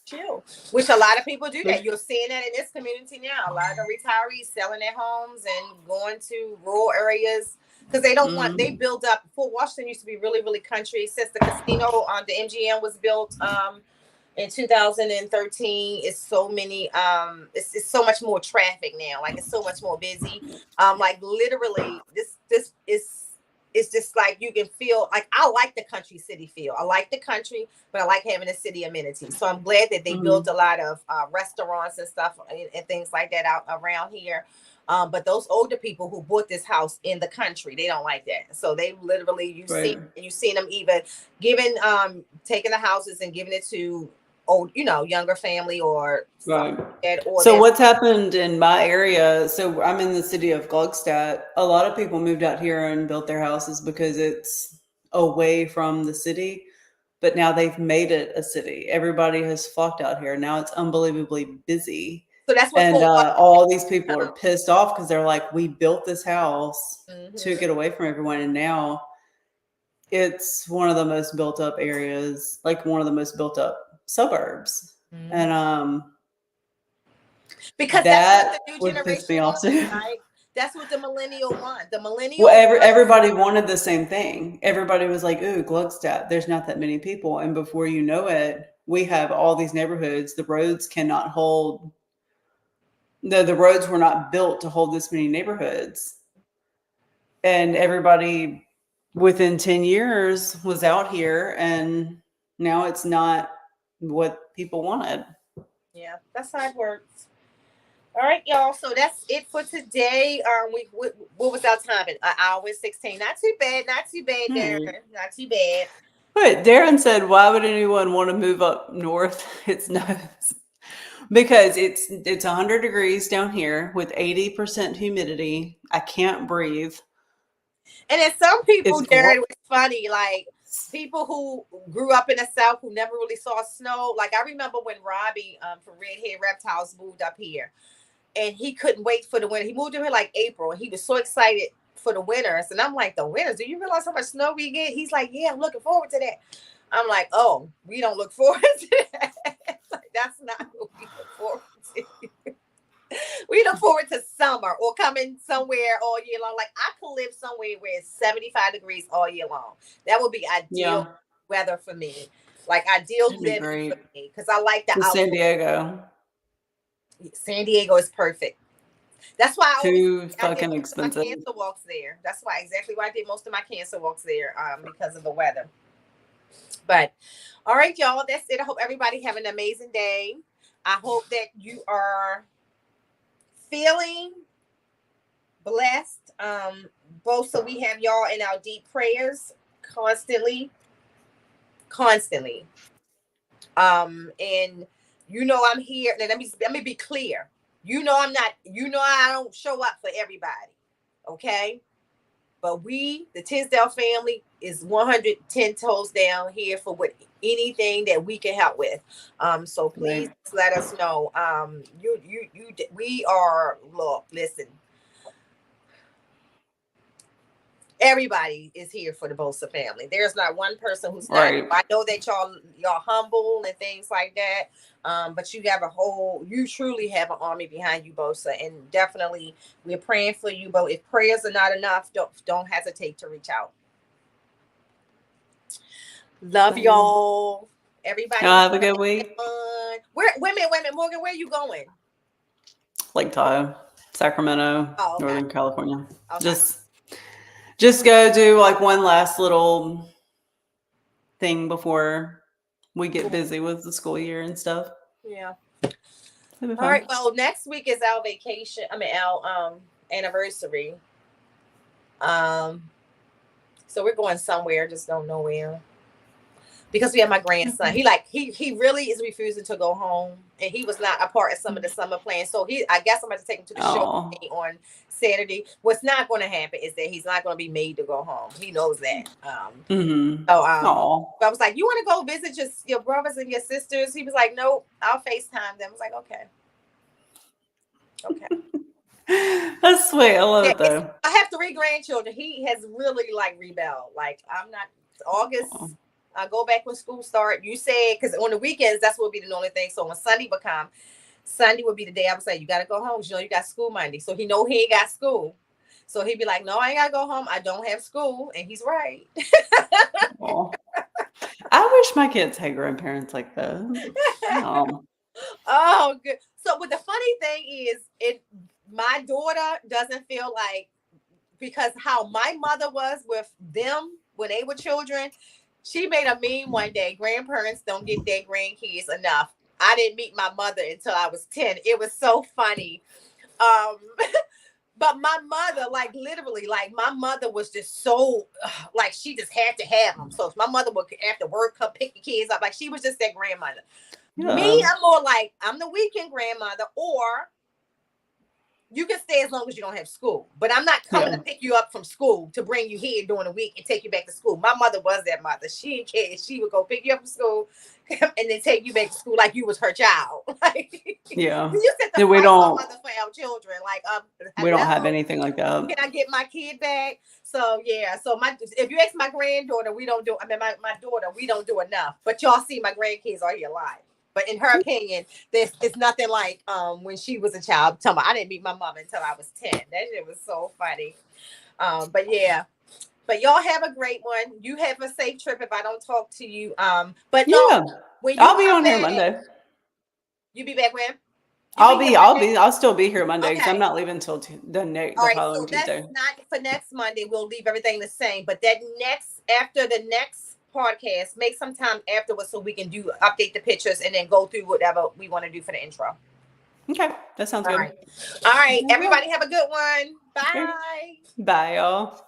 Chill. Which a lot of people do that. You're seeing that in this community now. A lot of the retirees selling their homes and going to rural areas because they don't want. They build up. Fort Washington used to be really, really country. Since the casino on the MGM was built in 2013, it's so many. It's so much more traffic now. Like it's so much more busy. Like literally, this is it's just like you can feel like I like the country city feel. I like the country, but I like having the city amenities. So I'm glad that they built a lot of restaurants and stuff and things like that out around here. But those older people who bought this house in the country, they don't like that. So they literally Right. you seen them even giving taking the houses and giving it to old, younger family or something Right. like that, or So there's what's happened in my area? So I'm in the city of Gluckstadt. A lot of people moved out here and built their houses because it's away from the city, but now they've made it a city. Everybody has flocked out here. Now it's unbelievably busy. so that's what's And going on. all these people are pissed off because they're like, we built this house to Mm-hmm. get away from everyone. And now it's one of the most built up areas, like one of the most built up suburbs. Mm-hmm. And Because that's what that the new would piss generation me off wants, too. right? That's what the millennial want. The Well, millennial wants. everybody wanted the same thing. Everybody was like, "Ooh, Gluckstadt, there's not that many people." And before you know it, we have all these neighborhoods. The roads cannot hold. The roads were not built to hold this many neighborhoods, and everybody within 10 years was out here, and now it's not what people wanted. Yeah, that's how it works. All right, y'all. So that's it for today. What was our time? An hour and 16. Not too bad. Not too bad, Hmm. Darren. Not too bad. But Darren said, "Why would anyone want to move up north?" It's not because it's 100 degrees down here with 80% humidity. I can't breathe. And then some people, It's gross. Darren, it's funny. Like people who grew up in the South who never really saw snow. Like I remember when Robbie from Redhead Reptiles moved up here, and he couldn't wait for the winter. He moved in here like April, and he was so excited for the winters. And I'm like, the winters? Do you realize how much snow we get? He's like, yeah, I'm looking forward to that. I'm like, oh, we don't look forward to that. Like, that's not what we look forward to. We look forward to summer or coming somewhere all year long. Like I could live somewhere where it's 75 degrees all year long. That would be ideal Yeah, weather for me. Like ideal it'd be living for great. me because I like the To San outdoor. Diego, San Diego is perfect. That's why I always too I did fucking most of my expensive. cancer walks there. That's why exactly why I did most of my cancer walks there, because of the weather. But all right, y'all, that's it. I hope everybody have an amazing day. I hope that you are feeling blessed. Both so we have y'all in our deep prayers constantly, constantly. And I'm here. And let me be clear. I'm not. I don't show up for everybody. Okay, but we, the Tisdale family, is 110 toes down here for anything that we can help with. So please Right. let us know. We are. Look, listen. Everybody is here for the Bosa family. There's not one person who's not. Right. I know that y'all humble and things like that. But you truly have an army behind you, Bosa, and definitely we're praying for you. But if prayers are not enough, don't hesitate to reach out. Love y'all. Everybody Y'all have a have good a week. fun. Wait a minute, Morgan, where are you going? Lake Tahoe, Sacramento, Oh, okay. Northern California. Okay. Just go do like one last little thing before we get busy with the school year and stuff. Yeah. It'll be All fun. right. Well, next week is our vacation. I mean, our anniversary. Um, so we're going somewhere, just don't know where. Because we have my grandson. He really is refusing to go home, and he was not a part of some of the summer plans. So I guess I'm going to take him to the show Oh. on Saturday. What's not going to happen is that he's not going to be made to go home. He knows that. Mm-hmm. So Oh. I was like, you want to go visit your brothers and your sisters? He was like, nope, I'll FaceTime them. I was like, okay. That's sweet. I love Yeah, it though. I have 3 grandchildren. He has really like rebelled. Like I'm not Oh. August. I go back when school start. You said because on the weekends that's what would be the only thing. So when Sunday would be the day I would say you got to go home. You got school Monday. So he know he ain't got school. So he'd be like, no, I ain't got to go home. I don't have school, and he's right. Oh. I wish my kids had grandparents like that. Oh. Oh, good. So, but the funny thing is, my daughter doesn't feel like because how my mother was with them when they were children. She made a meme one day. Grandparents don't get their grandkids enough. I didn't meet my mother until I was 10. It was so funny. Um, but my mother, like literally, like my mother was just so like she just had to have them. So if my mother would after work come pick the kids up, like she was just that grandmother. Yeah. Me, I'm more like I'm the weekend grandmother, or you can stay as long as you don't have school. But I'm not coming to pick you up from school to bring you here during the week and take you back to school. My mother was that mother. She didn't care. She would go pick you up from school and then take you back to school like you was her child. Like, yeah. we used to have to We fight don't. my mother for our children. Like, We don't have anything like that. Can I get my kid back? So yeah. So if you ask my granddaughter, we don't do. I mean, my daughter, we don't do enough. But y'all see, my grandkids are here live. But in her opinion, it's nothing like when she was a child. I didn't meet my mom until I was 10. That shit was so funny. But yeah. But y'all have a great one. You have a safe trip if I don't talk to you. But no, when you I'll be on here Monday. You be back when? I'll still be here Monday because I'm not leaving until the following Tuesday. Not for next Monday. We'll leave everything the same. But after the next podcast, make some time afterwards so we can update the pictures and then go through whatever we want to do for the intro. Okay, that sounds good. All right. Everybody have a good one. Bye. Okay. Bye, y'all.